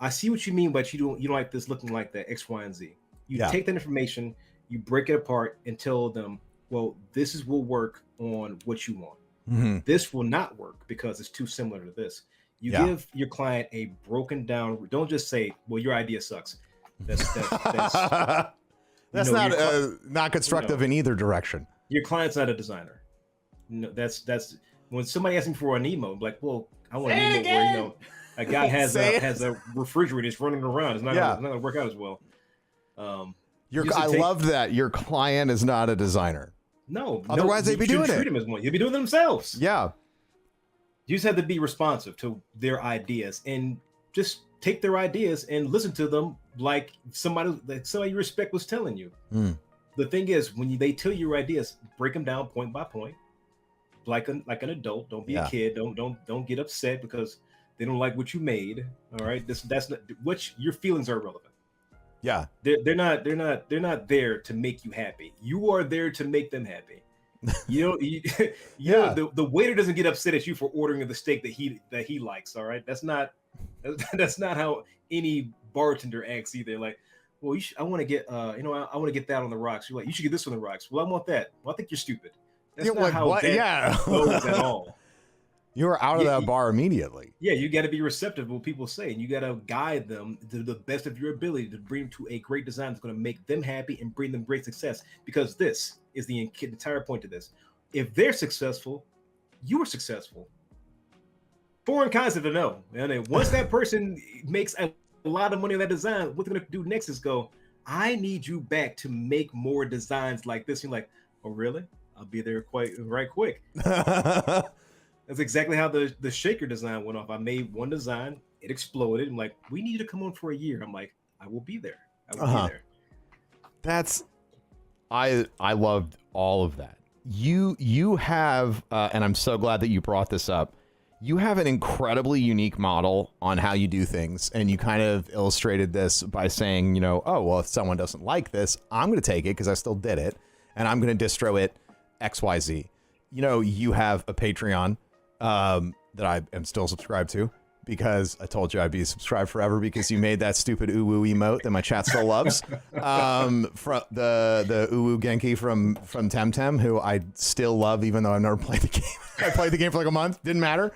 I see what you mean, but you don't like this looking like that X, Y, and Z. You take that information, you break it apart, and tell them, well, this will work on what you want. This will not work because it's too similar to this. You give your client a broken down. Don't just say, well, your idea sucks. That's not constructive in either direction. Your client's not a designer. No, that's when somebody asks me for an emo, I'm like, well, I want an emo where a guy has a refrigerator that's running around. It's not gonna work out as well. I love that your client is not a designer. No, otherwise they'd be doing it. Treat them as one. You'd be doing it themselves. Yeah, you just have to be responsive to their ideas and just take their ideas and listen to them like somebody you respect was telling you. The thing is, when they tell you your ideas, break them down point by point, like an adult. Don't be a kid. Don't get upset because they don't like what you made. All right, that's not what your feelings are irrelevant. Yeah, they're not there to make you happy. You are there to make them happy. The waiter doesn't get upset at you for ordering the steak that he likes. All right, that's not how any bartender acts either. Like, well, I want to get I want to get that on the rocks. You're like, you should get this on the rocks. Well, I want that. Well, I think you're stupid. That's not how that goes at all. You're out of that bar immediately. Yeah, you got to be receptive to what people say, and you got to guide them to the best of your ability to bring them to a great design that's going to make them happy and bring them great success. Because this is the entire point to this. If they're successful, you are successful. Foreign concept to know. And then once that person makes a lot of money on that design, what they're going to do next is go, I need you back to make more designs like this. You're like, oh, really? I'll be there right quick. That's exactly how the shaker design went off. I made one design, it exploded. I'm like, we need you to come on for a year. I'm like, I will be there. I will be there. I loved all of that. You have, and I'm so glad that you brought this up. You have an incredibly unique model on how you do things, and you kind of illustrated this by saying, oh, well, if someone doesn't like this, I'm going to take it because I still did it, and I'm going to distro it XYZ. You have a Patreon that I am still subscribed to because I told you I'd be subscribed forever because you made that stupid uwu emote that my chat still loves. From the uwu Genki from Temtem, who I still love even though I've never played the game. I played the game for like a month. Didn't matter.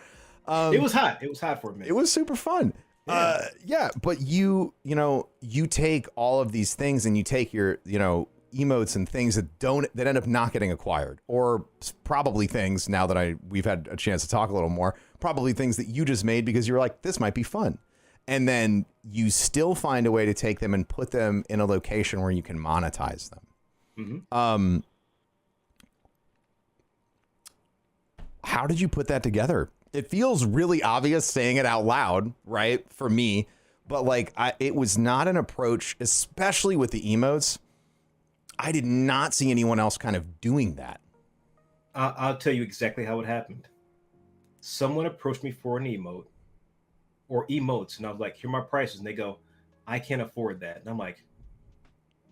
It was hot. It was hot for me. It was super fun. But you take all of these things and you take your, emotes and things that end up not getting acquired, or probably things, now that we've had a chance to talk a little more, probably things that you just made because you were like, this might be fun. And then you still find a way to take them and put them in a location where you can monetize them. How did you put that together? It feels really obvious saying it out loud, right? For me, but it was not an approach, especially with the emotes. I did not see anyone else kind of doing that. I'll tell you exactly how it happened. Someone approached me for an emote or emotes, and I was like, "Here are my prices," and they go, "I can't afford that," and I'm like,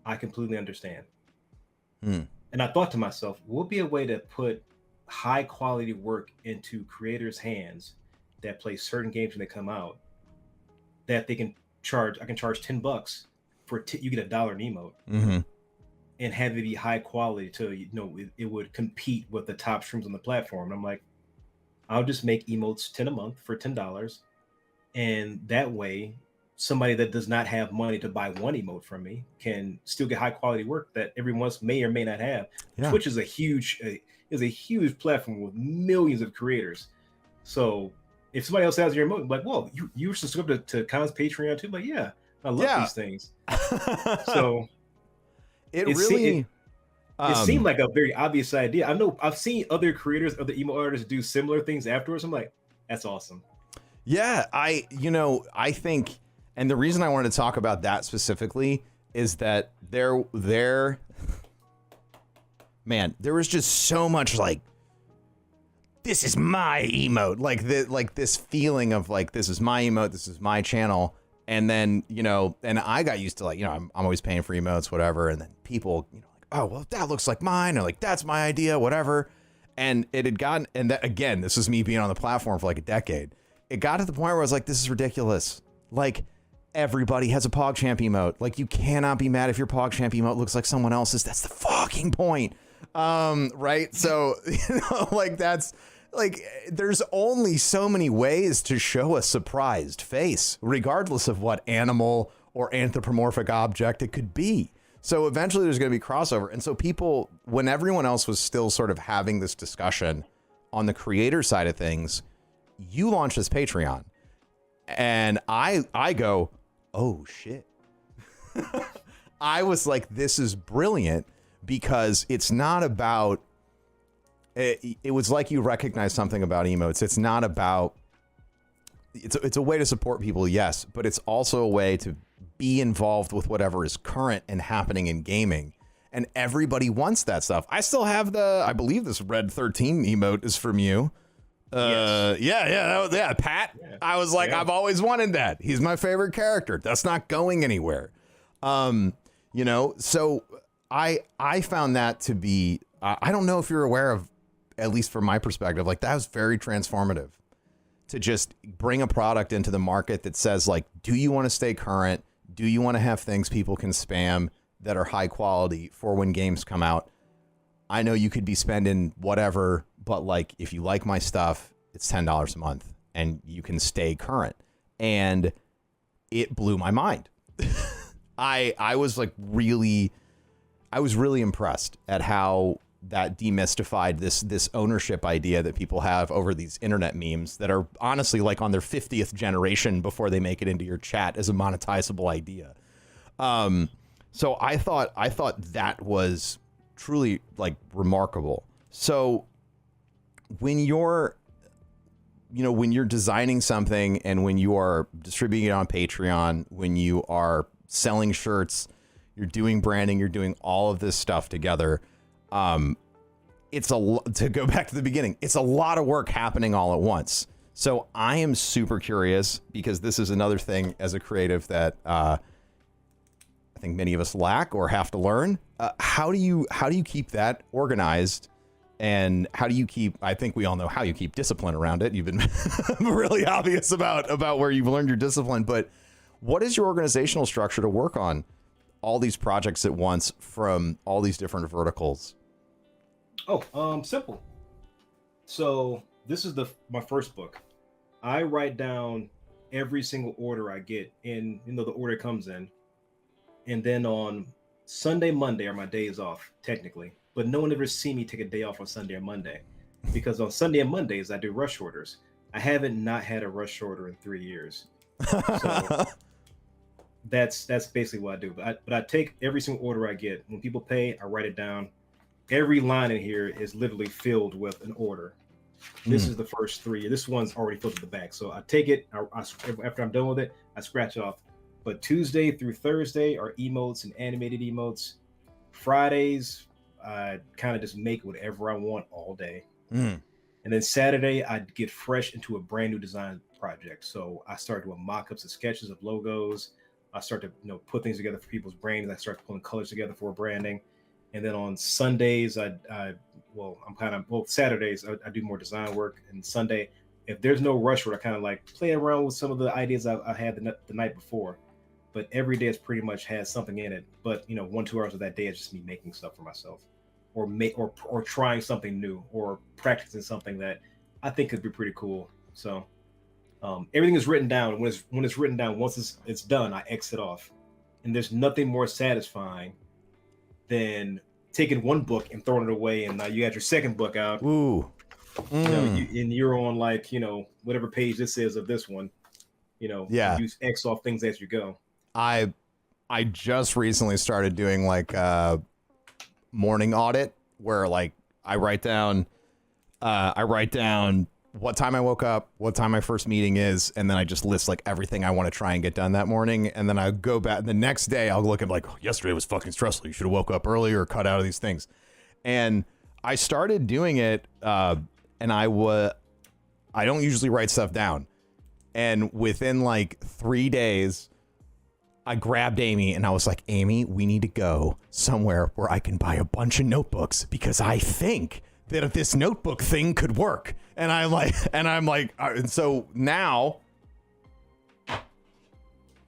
"I completely understand." Hmm. And I thought to myself, what would be a way to put high quality work into creators' hands that play certain games when they come out that they can charge? I can charge $10 for you get $1 an emote Mm-hmm. and have it be high quality to it would compete with the top streams on the platform. And I'm like, I'll just make emotes 10 a month for $10, and that way somebody that does not have money to buy one emote from me can still get high quality work that everyone else may or may not have. Yeah. Twitch is a huge platform with millions of creators. So if somebody else has your emote, like, whoa, you subscribe to Khan's Patreon too? Like, yeah, I love these things. So it it, really. it seemed like a very obvious idea. I know I've seen other creators, other emo artists do similar things afterwards. I'm like, that's awesome. Yeah, I think, and the reason I wanted to talk about that specifically is that there was just so much like, this is my emote, like this feeling of like, this is my emote, this is my channel. And then, and I got used to like, I'm always paying for emotes, whatever. And then people, like, oh, well, that looks like mine, or like, that's my idea, whatever. And it had gotten, and that, again, this was me being on the platform for like a decade. It got to the point where I was like, this is ridiculous. Like, everybody has a PogChamp emote. Like, you cannot be mad if your PogChamp emote looks like someone else's. That's the fucking point. Right? So, like, that's like, there's only so many ways to show a surprised face, regardless of what animal or anthropomorphic object it could be. So eventually there's going to be crossover. And so people, when everyone else was still sort of having this discussion on the creator side of things, you launch this Patreon, and I go, oh shit. I was like, this is brilliant, because it's not about, it was like you recognize something about emotes. It's not about, it's a way to support people, yes, but it's also a way to be involved with whatever is current and happening in gaming. And everybody wants that stuff. I still have I believe this Red 13 emote is from you. Yes. Yeah, Pat. Yeah. I was like, I've always wanted that. He's my favorite character. That's not going anywhere. So I found that to be, I don't know if you're aware of, at least from my perspective, like, that was very transformative to just bring a product into the market that says, like, do you want to stay current? Do you want to have things people can spam that are high quality for when games come out? I know you could be spending whatever, but like, if you like my stuff, it's $10 a month and you can stay current. And it blew my mind. I was really impressed at how that demystified this ownership idea that people have over these internet memes that are honestly like on their 50th generation before they make it into your chat as a monetizable idea. So I thought that was truly like remarkable. So when you're designing something, and when you are distributing it on Patreon, when you are selling shirts, you're doing branding, you're doing all of this stuff together, to go back to the beginning, it's a lot of work happening all at once. So I am super curious, because this is another thing as a creative that I think many of us lack or have to learn. How do you keep that organized, and how do you keep, I think we all know how you keep discipline around it. You've been really obvious about where you've learned your discipline, but what is your organizational structure to work on all these projects at once from all these different verticals? Oh, simple. So this is my first book. I write down every single order I get in, the order it comes in. And then on Sunday, Monday are my days off, technically. But no one ever see me take a day off on Sunday or Monday, because on Sunday and Mondays I do rush orders. I haven't not had a rush order in 3 years. So that's basically what I do. But I take every single order I get. When people pay, I write it down. Every line in here is literally filled with an order. This is the first 3. This one's already filled to the back. So I take it, after I'm done with it, I scratch it off. But Tuesday through Thursday are emotes and animated emotes. Fridays, I kind of just make whatever I want all day. Mm. And then Saturday, I'd get fresh into a brand new design project. So I start doing mock-ups and sketches of logos. I start to put things together for people's brains. I start pulling colors together for branding. And then on Sundays, Saturdays, I do more design work. And Sunday, if there's no rush where I kind of like play around with some of the ideas I had the night before. But every day it's pretty much has something in it. But 1-2 hours of that day is just me making stuff for myself, or trying something new, or practicing something that I think could be pretty cool. So everything is written down. When it's written down, once it's done, I exit off. And there's nothing more satisfying than taking one book and throwing it away, and now you got your second book out. Ooh. And you're on whatever page this is of this one. Yeah. You X off things as you go. I just recently started doing like a morning audit where like I write down what time I woke up, what time my first meeting is, and then I just list like everything I want to try and get done that morning. And then I go back the next day, I'll look at like, yesterday was fucking stressful. You should have woke up earlier or cut out of these things. And I started doing it, and I don't usually write stuff down. And within like 3 days, I grabbed Amy and I was like, Amy, we need to go somewhere where I can buy a bunch of notebooks because I think that if this notebook thing could work. And and so now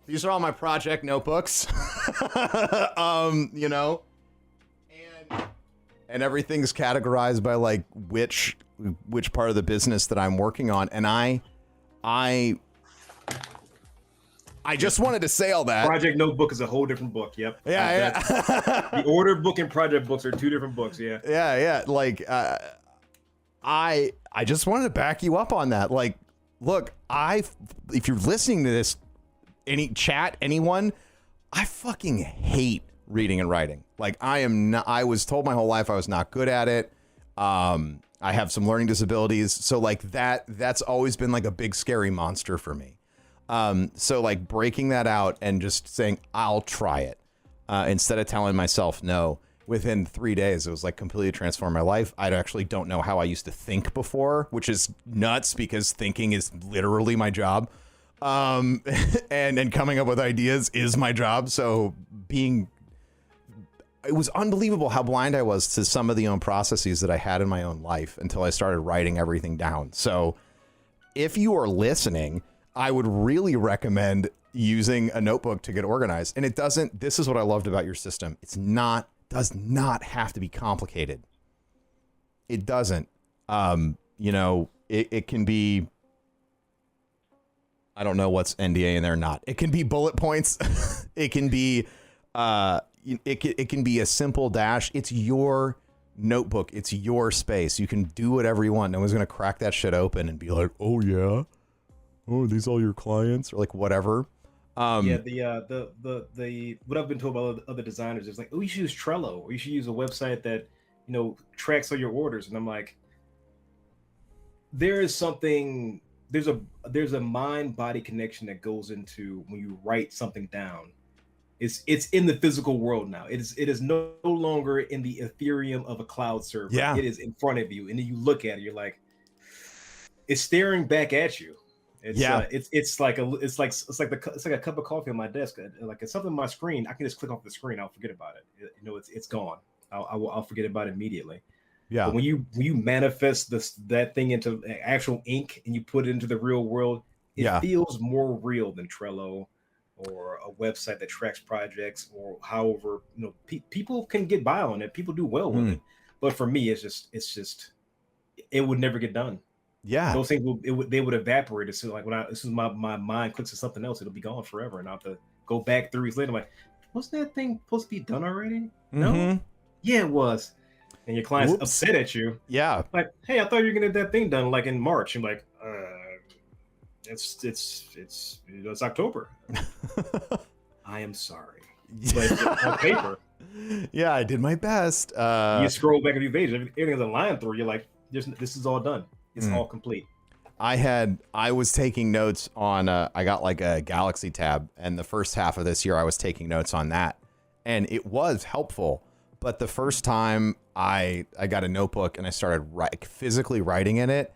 these are all my project notebooks, and everything's categorized by like which part of the business that I'm working on. And I just wanted to say all that. Project notebook is a whole different book. Yep. Yeah. The order book and project books are two different books. Yeah. Yeah. Like, I just wanted to back you up on that. Like, look, if you're listening to this, anyone, I fucking hate reading and writing. Like, I was told my whole life I was not good at it. I have some learning disabilities. So like that's always been like a big scary monster for me. So like breaking that out and just saying, I'll try it, instead of telling myself no, within 3 days, it was like completely transformed my life. I actually don't know how I used to think before, which is nuts because thinking is literally my job. And coming up with ideas is my job. So it was unbelievable how blind I was to some of the own processes that I had in my own life until I started writing everything down. So if you are listening, I would really recommend using a notebook to get organized. And this is what I loved about your system. Does not have to be complicated. It doesn't. It can be, I don't know what's NDA in there or not. It can be bullet points. It can be, it can be a simple dash. It's your notebook. It's your space. You can do whatever you want. No one's going to crack that shit open and be like, oh yeah. Oh, are these all your clients? Or like whatever. The what I've been told by other designers is like, oh, you should use Trello, or you should use a website that tracks all your orders. And I'm like, there's a mind body connection that goes into when you write something down. It's in the physical world now. It is no longer in the ethereum of a cloud server. Yeah. It is in front of you, and then you look at it, you're like, it's staring back at you. It's like a cup of coffee on my desk. Like it's something on my screen. I can just click off the screen. I'll forget about it. It's gone. I'll forget about it immediately. Yeah. But when you manifest that thing into actual ink and you put it into the real world, it feels more real than Trello or a website that tracks projects or however people can get by on it. People do well with it. But for me, it's just it would never get done. Yeah, those things they would evaporate as soon like as soon as my mind clicks to something else, it'll be gone forever, and I'll have to go back 3 weeks later. I'm like, wasn't that thing supposed to be done already? No, yeah, it was. And your client's upset at you. Yeah, like, hey, I thought you were gonna get that thing done like in March. I'm like, it's October. I am sorry, but it's on paper. Yeah, I did my best. You scroll back a few pages, everything's a line through. You're like, this is all done. It's all complete. I was taking notes on, I got like a Galaxy tab, and the first half of this year I was taking notes on that, and it was helpful. But the first time I got a notebook and I started physically writing in it,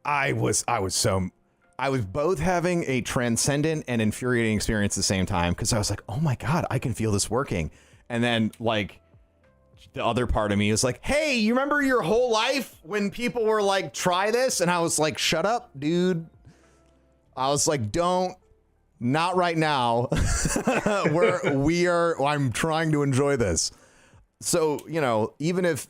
I was both having a transcendent and infuriating experience at the same time, because I was like, oh my God, I can feel this working. And then like the other part of me was like, hey, you remember your whole life when people were like, try this? And I was like, shut up, dude. I was like, not right now. I'm trying to enjoy this. So, you know, even if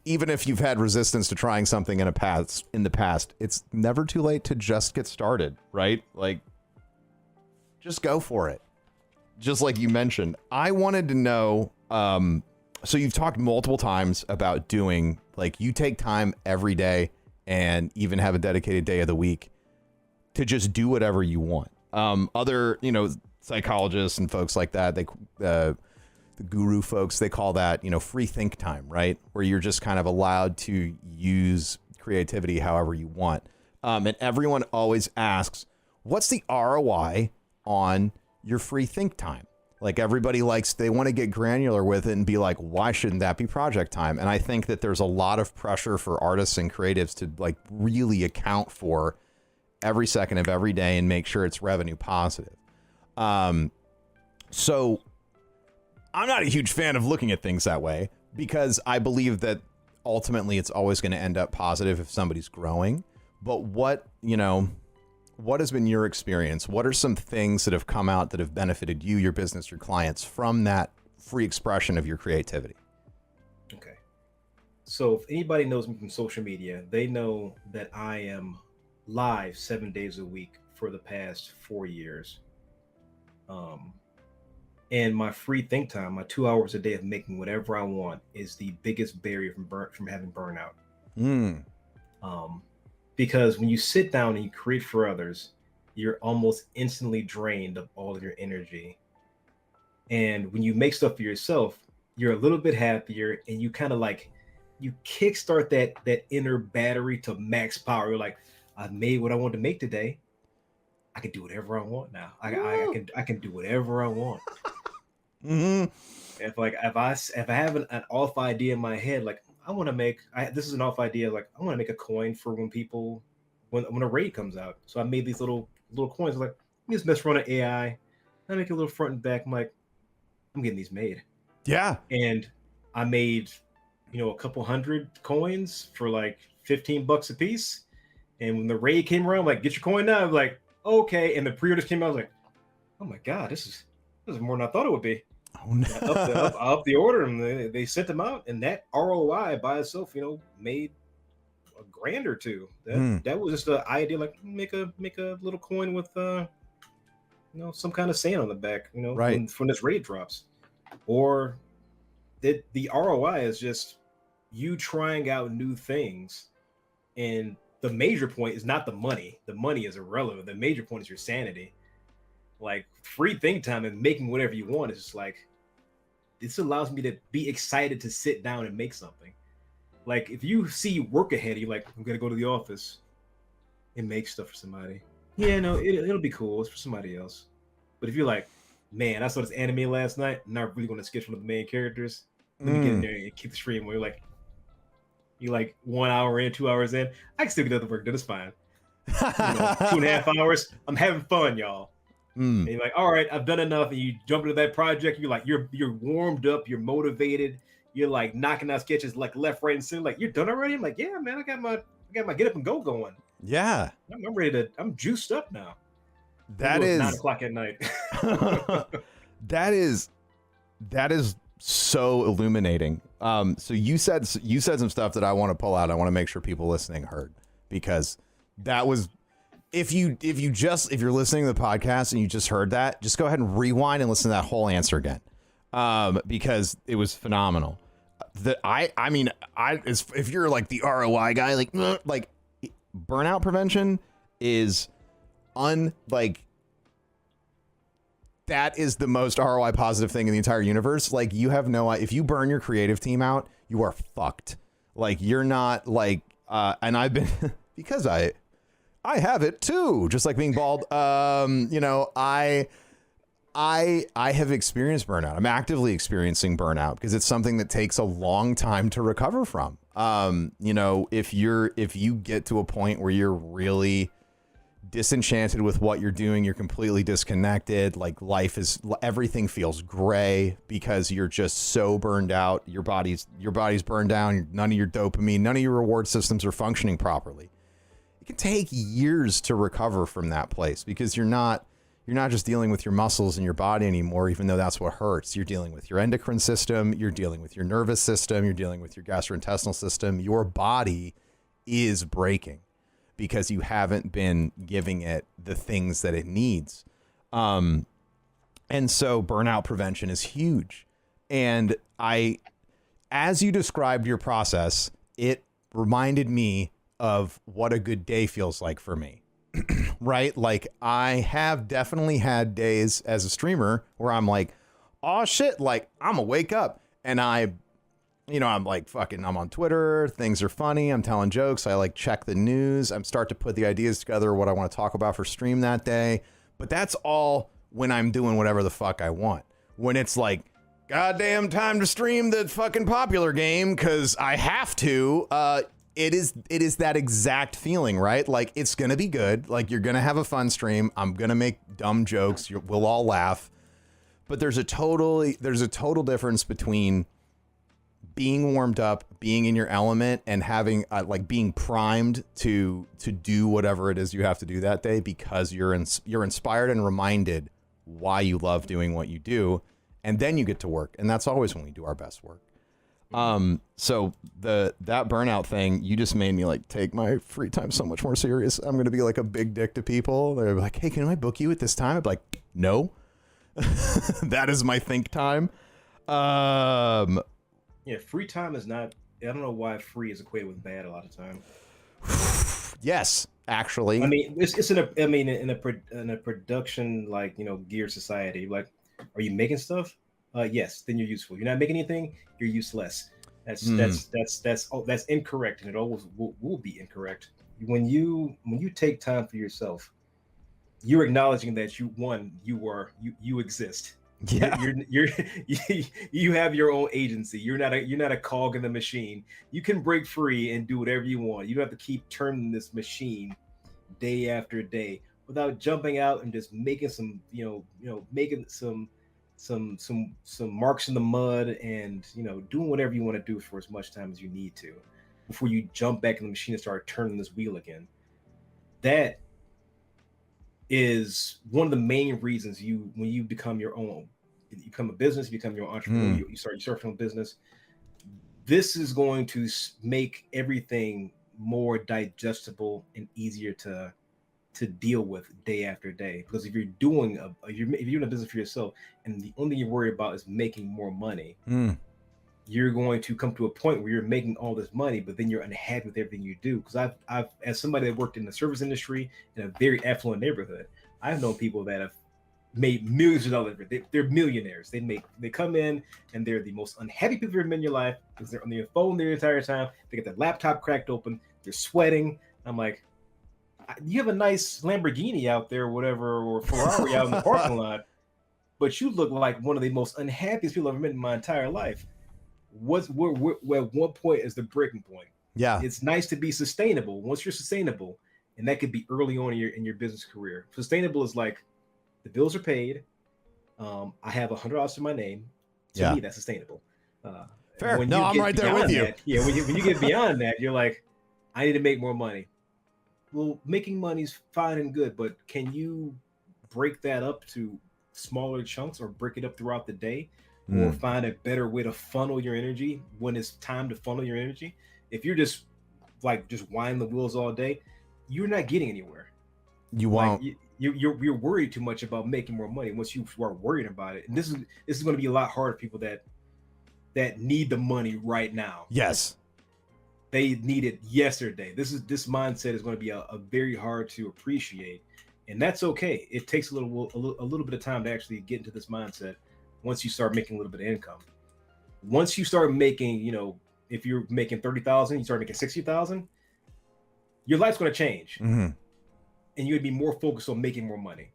you've had resistance to trying something in the past, it's never too late to just get started, right? Like, just go for it. Just like you mentioned, I wanted to know, so you've talked multiple times about doing, like, you take time every day and even have a dedicated day of the week to just do whatever you want. Other, you know, psychologists and folks like that, the guru folks, they call that, you know, free think time, right? Where you're just kind of allowed to use creativity however you want. And everyone always asks, what's the ROI on your free think time? Like, everybody they want to get granular with it and be like, why shouldn't that be project time? And I think that there's a lot of pressure for artists and creatives to like really account for every second of every day and make sure it's revenue positive. So I'm not a huge fan of looking at things that way, because I believe that ultimately it's always going to end up positive if somebody's growing. But what has been your experience? What are some things that have come out that have benefited you, your business, your clients from that free expression of your creativity? Okay. So if anybody knows me from social media, they know that I am live 7 days a week for the past 4 years. And my free think time, my 2 hours a day of making whatever I want, is the biggest barrier from having burnout. Because when you sit down and you create for others, you're almost instantly drained of all of your energy. And when you make stuff for yourself, you're a little bit happier, and you kind of like, you kickstart that inner battery to max power. You're like, I've made what I want to make today. I can do whatever I want now. I can do whatever I want. If I have an off idea in my head, like I want to make, this is an off idea. Like I want to make a coin for when a raid comes out. So I made these little coins. I'm like, let me just mess around with AI. I make a little front and back. I'm like, I'm getting these made. Yeah. And I made, a couple hundred coins for like $15 a piece. And when the raid came around, I'm like, get your coin now. I'm like, okay. And the pre-orders came out. I was like, oh my God, this is more than I thought it would be. Oh no. I upped the order, and they sent them out, and that ROI by itself, made $1,000 or $2,000. That was just an idea, like make a little coin with some kind of saying on the back, right, when this raid drops. Or the ROI is just you trying out new things, and the major point is not the money. The money is irrelevant. The major point is your sanity. Like free think time and making whatever you want is just like, this allows me to be excited to sit down and make something. Like if you see work ahead, you're like, I'm gonna go to the office and make stuff for somebody. Yeah, no, it'll be cool. It's for somebody else. But if you're like, man, I saw this anime last night, I'm not really gonna sketch one of the main characters. Let me get in there and keep the stream. Where you're like 1 hour in, 2 hours in, I can still get other work done. It's fine. 2.5 hours. I'm having fun, y'all. And you're like, all right, I've done enough. And you jump into that project. You're like, you're warmed up. You're motivated. You're like knocking out sketches like left, right, and center. Like, you're done already? I'm like, yeah, man, I got my get up and go going. Yeah. I'm ready I'm juiced up now. That is 9 o'clock at night. That is so illuminating. So you said some stuff that I want to pull out. I want to make sure people listening heard, because that was, if you're listening to the podcast and you just heard that, just go ahead and rewind and listen to that whole answer again. Because it was phenomenal. If you're like the ROI guy, like burnout prevention is that is the most ROI positive thing in the entire universe. Like, you have if you burn your creative team out, you are fucked. Like, you're not like, and I've been, because I have it too, just like being bald. I have experienced burnout. I'm actively experiencing burnout because it's something that takes a long time to recover from. You know, if you get to a point where you're really disenchanted with what you're doing, you're completely disconnected, like everything feels gray because you're just so burned out. Your body's burned down. None of your dopamine, none of your reward systems are functioning properly. It can take years to recover from that place because you're not just dealing with your muscles and your body anymore, even though that's what hurts. You're dealing with your endocrine system, you're dealing with your nervous system, you're dealing with your gastrointestinal system. Your body is breaking because you haven't been giving it the things that it needs. And so burnout prevention is huge. And as you described your process, it reminded me of what a good day feels like for me. Right? Like I have definitely had days as a streamer where I'm like, oh shit, like I'm gonna wake up and I'm like fucking, I'm on Twitter, things are funny, I'm telling jokes, I like check the news, I'm start to put the ideas together, what I want to talk about for stream that day. But that's all when I'm doing whatever the fuck I want. When it's like, goddamn time to stream the fucking popular game because I have to, it is that exact feeling, right? Like it's going to be good. Like you're going to have a fun stream. I'm going to make dumb jokes. We'll all laugh. But there's a total difference between being warmed up, being in your element, and having like being primed to do whatever it is you have to do that day because you're inspired and reminded why you love doing what you do, and then you get to work, and that's always when we do our best work. So that burnout thing, you just made me like take my free time so much more serious. I'm gonna be like a big dick to people. They're like, hey, can I book you at this time? I'm like, no. That is my think time. Yeah, free time is not. I don't know why free is equated with bad a lot of time. Yes, actually. I mean, it's in a production like geared society. Like, are you making stuff? Yes, then you're useful. You're not making anything, you're useless. That's incorrect, and it always will be incorrect. When you take time for yourself, you're acknowledging that you exist. Yeah. You have your own agency. You're not a cog in the machine. You can break free and do whatever you want. You don't have to keep turning this machine day after day without jumping out and just making making some marks in the mud and doing whatever you want to do for as much time as you need to before you jump back in the machine and start turning this wheel again. That is one of the main reasons when you become your own, you become a business, you become your entrepreneur, you start your own business. This is going to make everything more digestible and easier to deal with day after day. Because if you're doing if you're doing a business for yourself and the only thing you're worried about is making more money, you're going to come to a point where you're making all this money, but then you're unhappy with everything you do. Because I've as somebody that worked in the service industry in a very affluent neighborhood, I've known people that have made millions of dollars. They're millionaires. They come in and they're the most unhappy people you've ever met in your life because they're on their phone the entire time. They get their laptop cracked open. They're sweating. I'm like, you have a nice Lamborghini out there, whatever, or Ferrari out in the parking lot, but you look like one of the most unhappiest people I've ever met in my entire life. At what point is the breaking point? Yeah, it's nice to be sustainable. Once you're sustainable, and that could be early on in your business career. Sustainable is like the bills are paid. I have $100 to my name. To me, that's sustainable. Fair. No, I'm right there with you. When you get beyond that, you're like, I need to make more money. Well, making money is fine and good, but can you break that up to smaller chunks or break it up throughout the day? Or find a better way to funnel your energy when it's time to funnel your energy? If you're just winding the wheels all day, you're not getting anywhere. You won't. You're worried too much about making more money. Once you are worried about it, and this is going to be a lot harder for people that need the money right now. Yes, they need it yesterday. This mindset is going to be a very hard to appreciate, and that's okay. It takes a little bit of time to actually get into this mindset. Once you start making a little bit of income, once you start making, if you're making 30,000, you start making 60,000, your life's going to change, and you'd be more focused on making more money.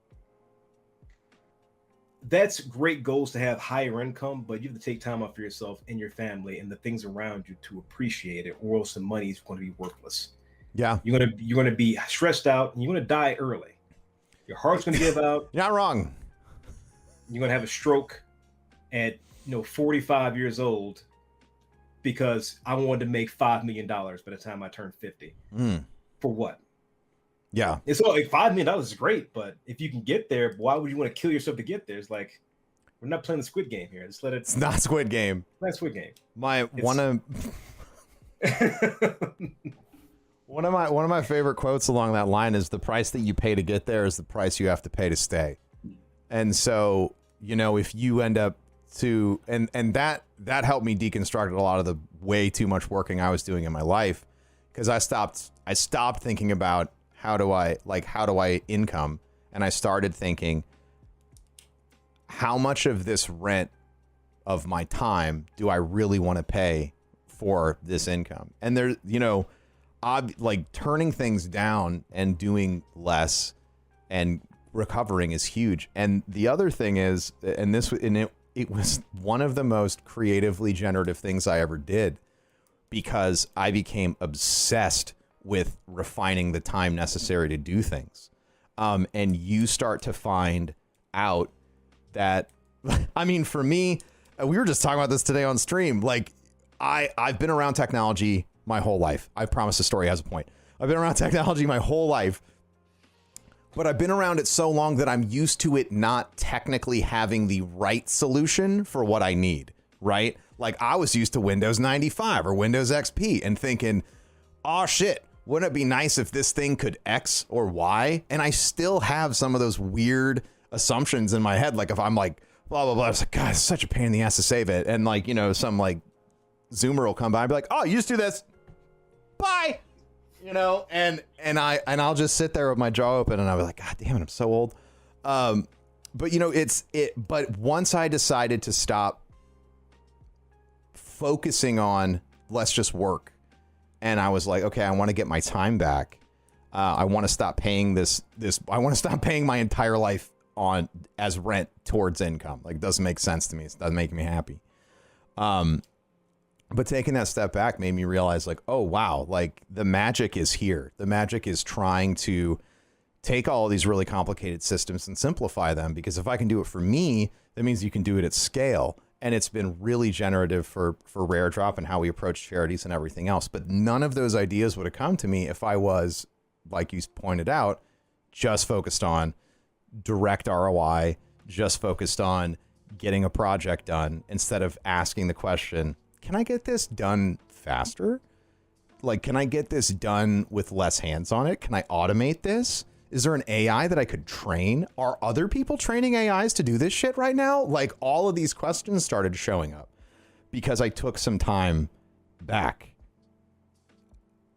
that's great goals to have higher income, but you have to take time off for yourself and your family and the things around you to appreciate it, or else the money is going to be worthless. Yeah. You're gonna be stressed out and you're gonna die early. Your heart's gonna give out. You're not wrong. You're gonna have a stroke at 45 years old because I wanted to make $5 million by the time I turned 50. For what? Yeah. It's all like $5 million is great, but if you can get there, why would you want to kill yourself to get there? It's like, we're not playing the Squid Game here. Just let it. It's not Squid Game. Not Squid Game. One of my favorite quotes along that line is, the price that you pay to get there is the price you have to pay to stay. And so, if you end up and that helped me deconstruct a lot of the way too much working I was doing in my life, because I stopped thinking about how do I income, and I started thinking, how much of this rent of my time do I really want to pay for this income? And there, like turning things down and doing less and recovering is huge. And the other thing is, it was one of the most creatively generative things I ever did, because I became obsessed with refining the time necessary to do things. And you start to find out that, I mean, for me, we were just talking about this today on stream. Like, I've been around technology my whole life. I promise the story has a point. I've been around technology my whole life, but I've been around it so long that I'm used to it not technically having the right solution for what I need, right? Like, I was used to Windows 95 or Windows XP and thinking, oh shit, wouldn't it be nice if this thing could X or Y? And I still have some of those weird assumptions in my head. Like, if I'm like, blah, blah, blah, it's like, God, it's such a pain in the ass to save it. And like, some like Zoomer will come by and be like, oh, you just do this. Bye. And I'll just sit there with my jaw open and I'll be like, God damn it, I'm so old. But but once I decided to stop focusing on let's just work, and I was like, okay, I want to get my time back. I want to stop paying I want to stop paying my entire life on as rent towards income. Like, it doesn't make sense to me. It doesn't make me happy. But taking that step back made me realize, like, oh, wow, like the magic is here. The magic is trying to take all of these really complicated systems and simplify them, because if I can do it for me, that means you can do it at scale. And it's been really generative for Rare Drop and how we approach charities and everything else. But none of those ideas would have come to me if I was, like you pointed out, just focused on direct ROI, just focused on getting a project done, instead of asking the question, can I get this done faster? Like, can I get this done with less hands on it? Can I automate this? Is there an AI that I could train? Are other people training AIs to do this shit right now? Like, all of these questions started showing up because I took some time back.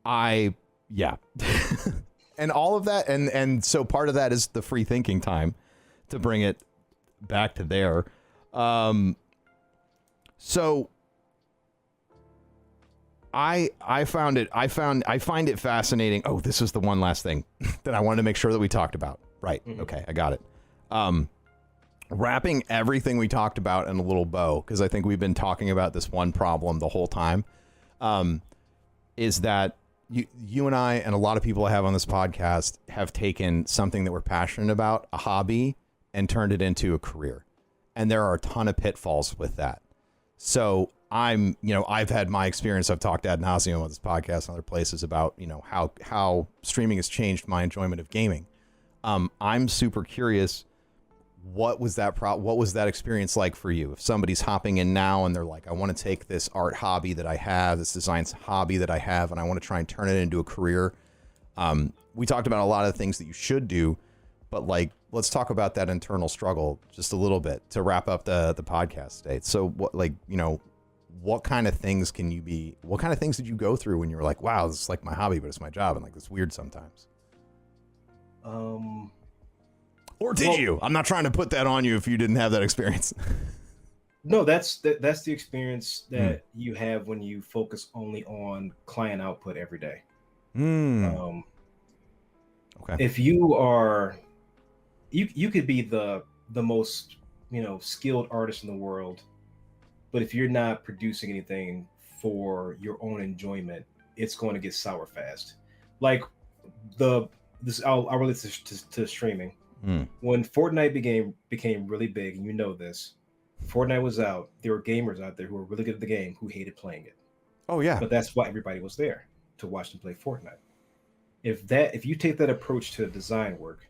Yeah. And all of that. And so part of that is the free thinking time, to bring it back to there. So I find it fascinating. Oh, this is the one last thing that I wanted to make sure that we talked about. Right. Mm-hmm. Okay, I got it. Wrapping everything we talked about in a little bow, because I think we've been talking about this one problem the whole time, is that you and I and a lot of people I have on this podcast have taken something that we're passionate about, a hobby, and turned it into a career. And there are a ton of pitfalls with that. So I've had my experience. I've talked ad nauseum on this podcast and other places about, how streaming has changed my enjoyment of gaming. I'm super curious. What was that experience like for you? If somebody's hopping in now and they're like, I want to take this art hobby that I have, this design hobby that I have, and I want to try and turn it into a career. We talked about a lot of the things that you should do, but like, let's talk about that internal struggle just a little bit to wrap up the podcast today. So what kind of things did you go through when you were like, wow, this is like my hobby, but it's my job, and like, it's weird sometimes? Or did you? I'm not trying to put that on you if you didn't have that experience. No, that's the experience that you have when you focus only on client output every day. Okay. If you are, you could be the most, skilled artists in the world, but if you're not producing anything for your own enjoyment, it's going to get sour fast. Like I'll relate this to streaming. When Fortnite became really big, and this, Fortnite was out. There were gamers out there who were really good at the game who hated playing it. Oh yeah. But that's why everybody was there, to watch them play Fortnite. If you take that approach to design work,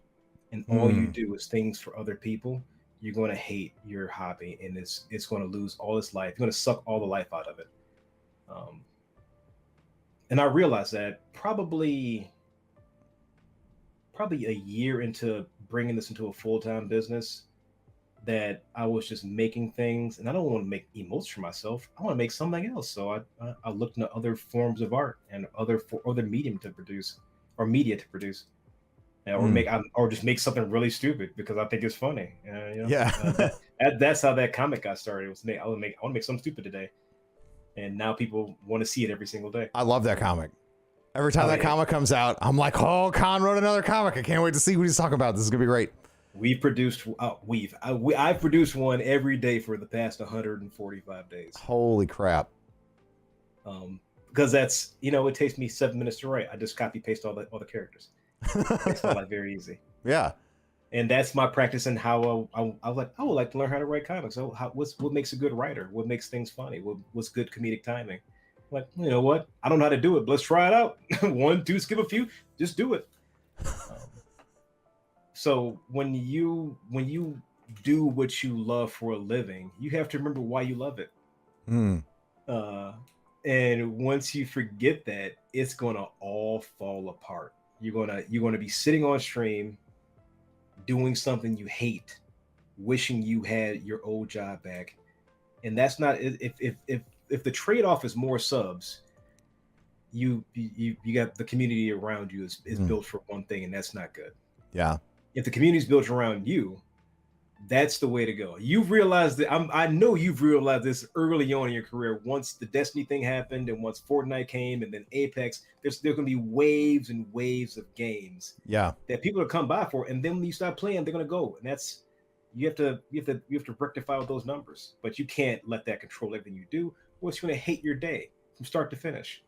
and all you do is things for other people, you're going to hate your hobby, and it's going to lose all its life. You're going to suck all the life out of it. And I realized that probably a year into bringing this into a full-time business, that I was just making things, and I don't want to make emotes for myself. I want to make something else. So I looked into other forms of art and other medium to produce, or media to produce, or just make something really stupid because I think it's funny. That's how that comic got started. I want to make something stupid today, and now people want to see it every single day. I love that comic. Every time that comic comes out, I'm like, oh, Khan wrote another comic. I can't wait to see what he's talking about. This is gonna be great. I've produced one every day for the past 145 days. Holy crap. Because that's, it takes me 7 minutes to write. I just copy paste all the characters. It's not like very easy. Yeah. And that's my practice, and how I would like to learn how to write comics. So what makes a good writer? What makes things funny? What's good comedic timing? Like, you know what? I don't know how to do it, but let's try it out. 1, 2, skip a few, just do it. So when you do what you love for a living, you have to remember why you love it. And once you forget that, it's gonna all fall apart. You're gonna be sitting on stream, doing something you hate, wishing you had your old job back, and that's not. If the trade-off is more subs, you got the community around you is built for one thing, and that's not good. Yeah. If the community is built around you, that's the way to go. You've realized that. I know you've realized this early on in your career. Once the Destiny thing happened, and once Fortnite came, and then Apex, there's going to be waves and waves of games. Yeah. That people will come by for, and then when you start playing, they're going to go, and that's you have to rectify with those numbers. But you can't let that control everything you do, or it's going to hate your day from start to finish.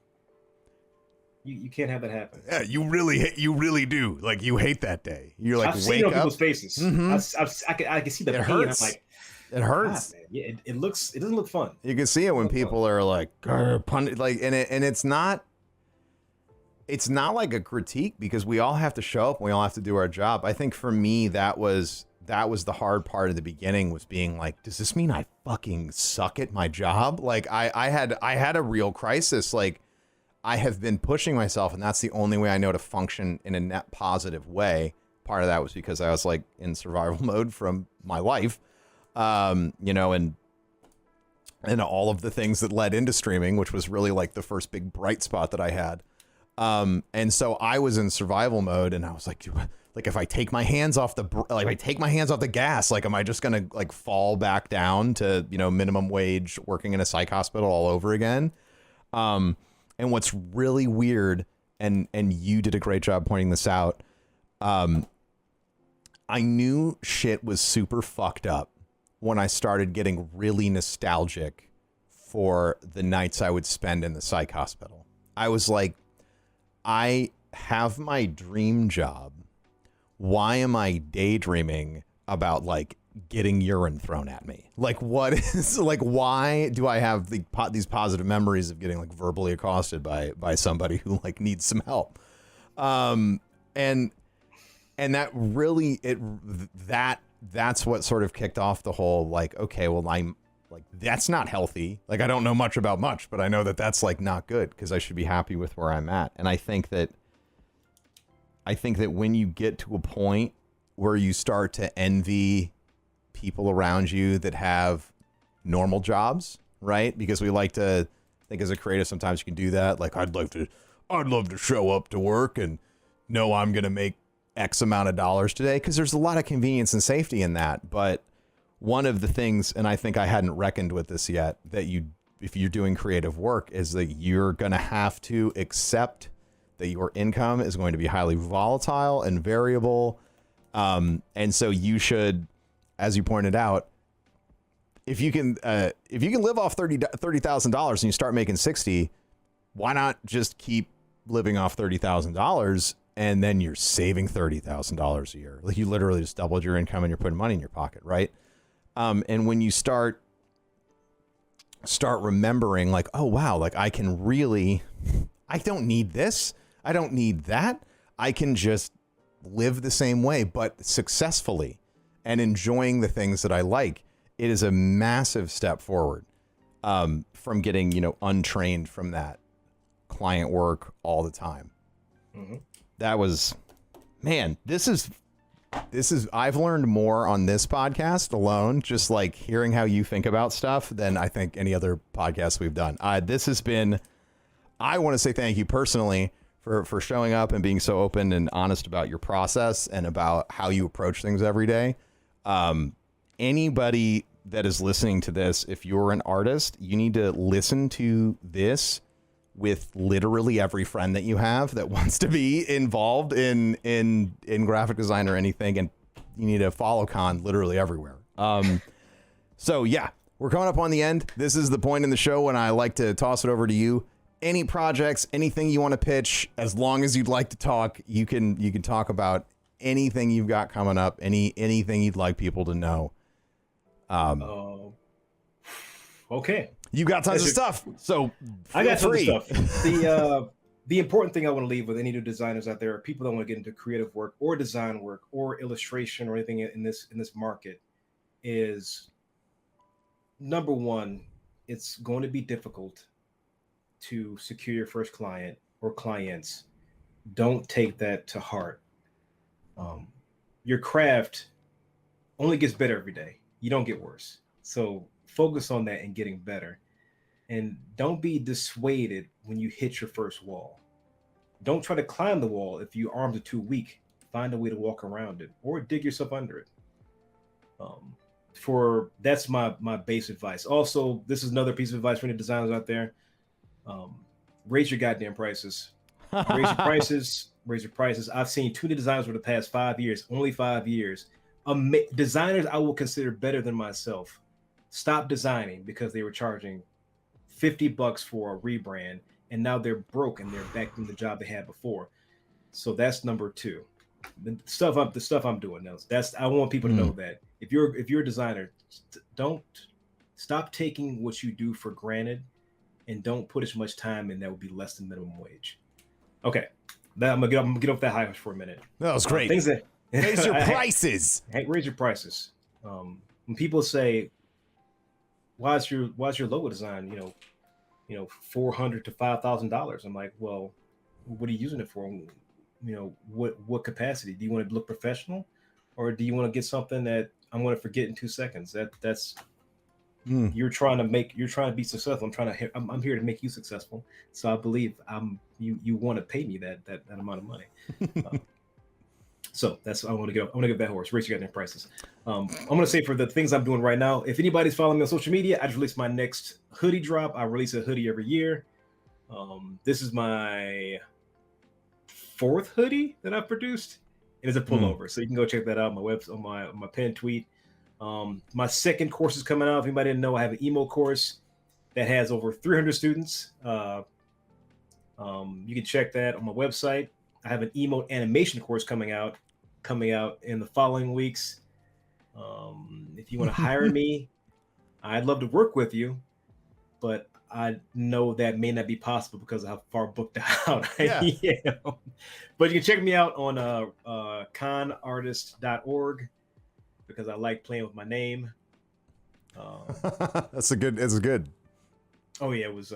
You can't have that happen. Yeah, you really do. Like, you hate that day. You're like, I've seen it on people's faces. I can see the pain. Hurts. I'm like, it hurts. God, man. Yeah, it doesn't look fun. You can see it when people are like, like, and it's not like a critique, because we all have to show up and we all have to do our job. I think for me, that was the hard part of the beginning, was being like, does this mean I fucking suck at my job? Like, I had a real crisis. Like, I have been pushing myself, and that's the only way I know to function in a net positive way. Part of that was because I was like in survival mode from my life, and all of the things that led into streaming, which was really like the first big bright spot that I had. And so I was in survival mode, and I was like, if I take my hands off the gas, like, am I just going to like fall back down to, minimum wage working in a psych hospital all over again? And what's really weird, and you did a great job pointing this out, I knew shit was super fucked up when I started getting really nostalgic for the nights I would spend in the psych hospital. I was like, I have my dream job. Why am I daydreaming about like getting urine thrown at me? Like, what is, like, why do I have these positive memories of getting like verbally accosted by somebody who like needs some help? And that really, that's what sort of kicked off the whole, like, okay, well, I'm like, that's not healthy. Like, I don't know much about much, but I know that that's like not good, because I should be happy with where I'm at. And I think that when you get to a point where you start to envy people around you that have normal jobs, right? Because we like to think as a creative, sometimes you can do that. Like, I'd love to show up to work and know I'm going to make X amount of dollars today, because there's a lot of convenience and safety in that. But one of the things, and I think I hadn't reckoned with this yet, that if you're doing creative work, is that you're going to have to accept that your income is going to be highly volatile and variable. And so you should, as you pointed out, if you can live off $30,000 and you start making 60, why not just keep living off $30,000 and then you're saving $30,000 a year? Like, you literally just doubled your income and you're putting money in your pocket, right? And when you start remembering, like, oh wow, like I don't need this, I don't need that, I can just live the same way but successfully and enjoying the things that I like. It is a massive step forward from getting, untrained from that client work all the time. Mm-hmm. That was, man, this is, I've learned more on this podcast alone, just like hearing how you think about stuff, than I think any other podcast we've done. This has been, I want to say thank you personally for showing up and being so open and honest about your process and about how you approach things every day. Anybody that is listening to this, if you're an artist, you need to listen to this with literally every friend that you have that wants to be involved in graphic design or anything. And you need to follow Khan literally everywhere. So yeah, we're coming up on the end. This is the point in the show when I like to toss it over to you. Any projects, anything you want to pitch, as long as you'd like to talk, you can talk about anything you've got coming up, anything you'd like people to know. Okay. You got tons of stuff, so I got tons of stuff. The important thing I want to leave with any new designers out there, or people that want to get into creative work or design work or illustration or anything in this market, is number one, it's going to be difficult to secure your first client or clients. Don't take that to heart. Your craft only gets better every day. You don't get worse. So focus on that and getting better. And don't be dissuaded when you hit your first wall. Don't try to climb the wall if your arms are too weak. Find a way to walk around it or dig yourself under it. That's my base advice. Also, this is another piece of advice for any designers out there. Raise your goddamn prices. Raise your prices. Raise your prices. I've seen too many designers for the past 5 years, only 5 years. Designers I will consider better than myself stop designing because they were charging $50 for a rebrand, and now they're broke and they're back in the job they had before. So that's number two. The stuff I'm doing now. I want people to know that if you're a designer, don't stop taking what you do for granted, and don't put as much time in that would be less than minimum wage. Okay, I'm gonna get off that high horse for a minute. That was great. Things that raise your prices. Raise your prices. When people say, why's your logo design, $400 to $5,000? I'm like, well, what are you using it for? What capacity? Do you want to look professional, or do you want to get something that I'm going to forget in 2 seconds? That's you're trying to be successful. I'm here to make you successful. So I believe you want to pay me that amount of money. So that's I want to get that horse. Raise your goddamn prices. I'm going to say for the things I'm doing right now, if anybody's following me on social media, I just released my next hoodie drop. I release a hoodie every year. This is my 4th hoodie that I've produced. It is a pullover, so you can go check that out on my website, on my pinned tweet. My 2nd course is coming out. If anybody didn't know, I have an emo course that has over 300 students. You can check that on my website. I have an emo animation course coming out in the following weeks. If you want to hire me, I'd love to work with you, but I know that may not be possible because of how far booked out I am. But you can check me out on conartist.org because I like playing with my name. It's good. Oh yeah, it was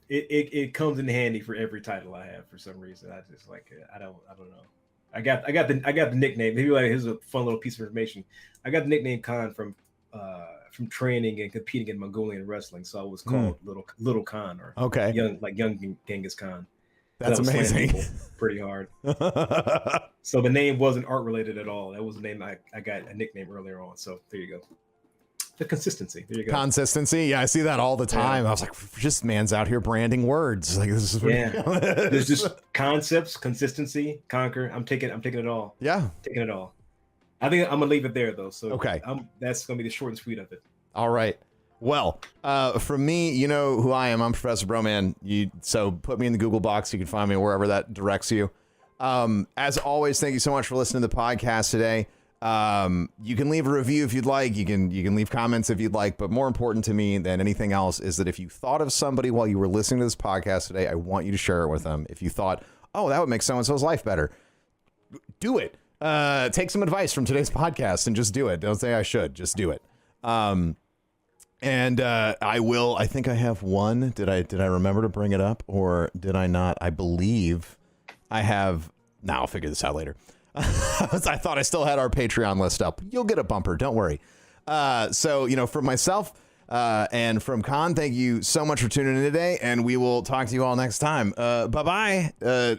it comes in handy for every title I have for some reason. I just like it. I don't know. I got the nickname. Maybe like here's a fun little piece of information. I got the nickname Khan from training and competing in Mongolian wrestling, so I was called Little Khan, or young Genghis Khan. That's amazing. Pretty hard. So the name wasn't art related at all. That was the name I got a nickname earlier on. So there you go. The consistency. There you go. Consistency. Yeah, I see that all the time. I was like, just man's out here branding words. Like this is There's just concepts, consistency, conquer. I'm taking it all. Yeah. Taking it all. I think I'm gonna leave it there though. So Okay. That's gonna be the short and sweet of it. All right. Well, from me, you know who I am. I'm Professor Broman. So put me in the Google box. You can find me wherever that directs you. As always, thank you so much for listening to the podcast today. You can leave a review if you'd like. You can leave comments if you'd like. But more important to me than anything else is that if you thought of somebody while you were listening to this podcast today, I want you to share it with them. If you thought, oh, that would make so-and-so's life better, do it. Take some advice from today's podcast and just do it. Don't say I should. Just do it. And I will. I think I have one. Did I remember to bring it up or did I not? I believe I have. Now I'll figure this out later. I thought I still had our Patreon list up. You'll get a bumper. Don't worry. So, from myself and from Khan, thank you so much for tuning in today. And we will talk to you all next time. Bye-bye,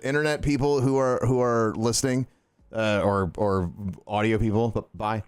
internet people who are listening or audio people. Bye.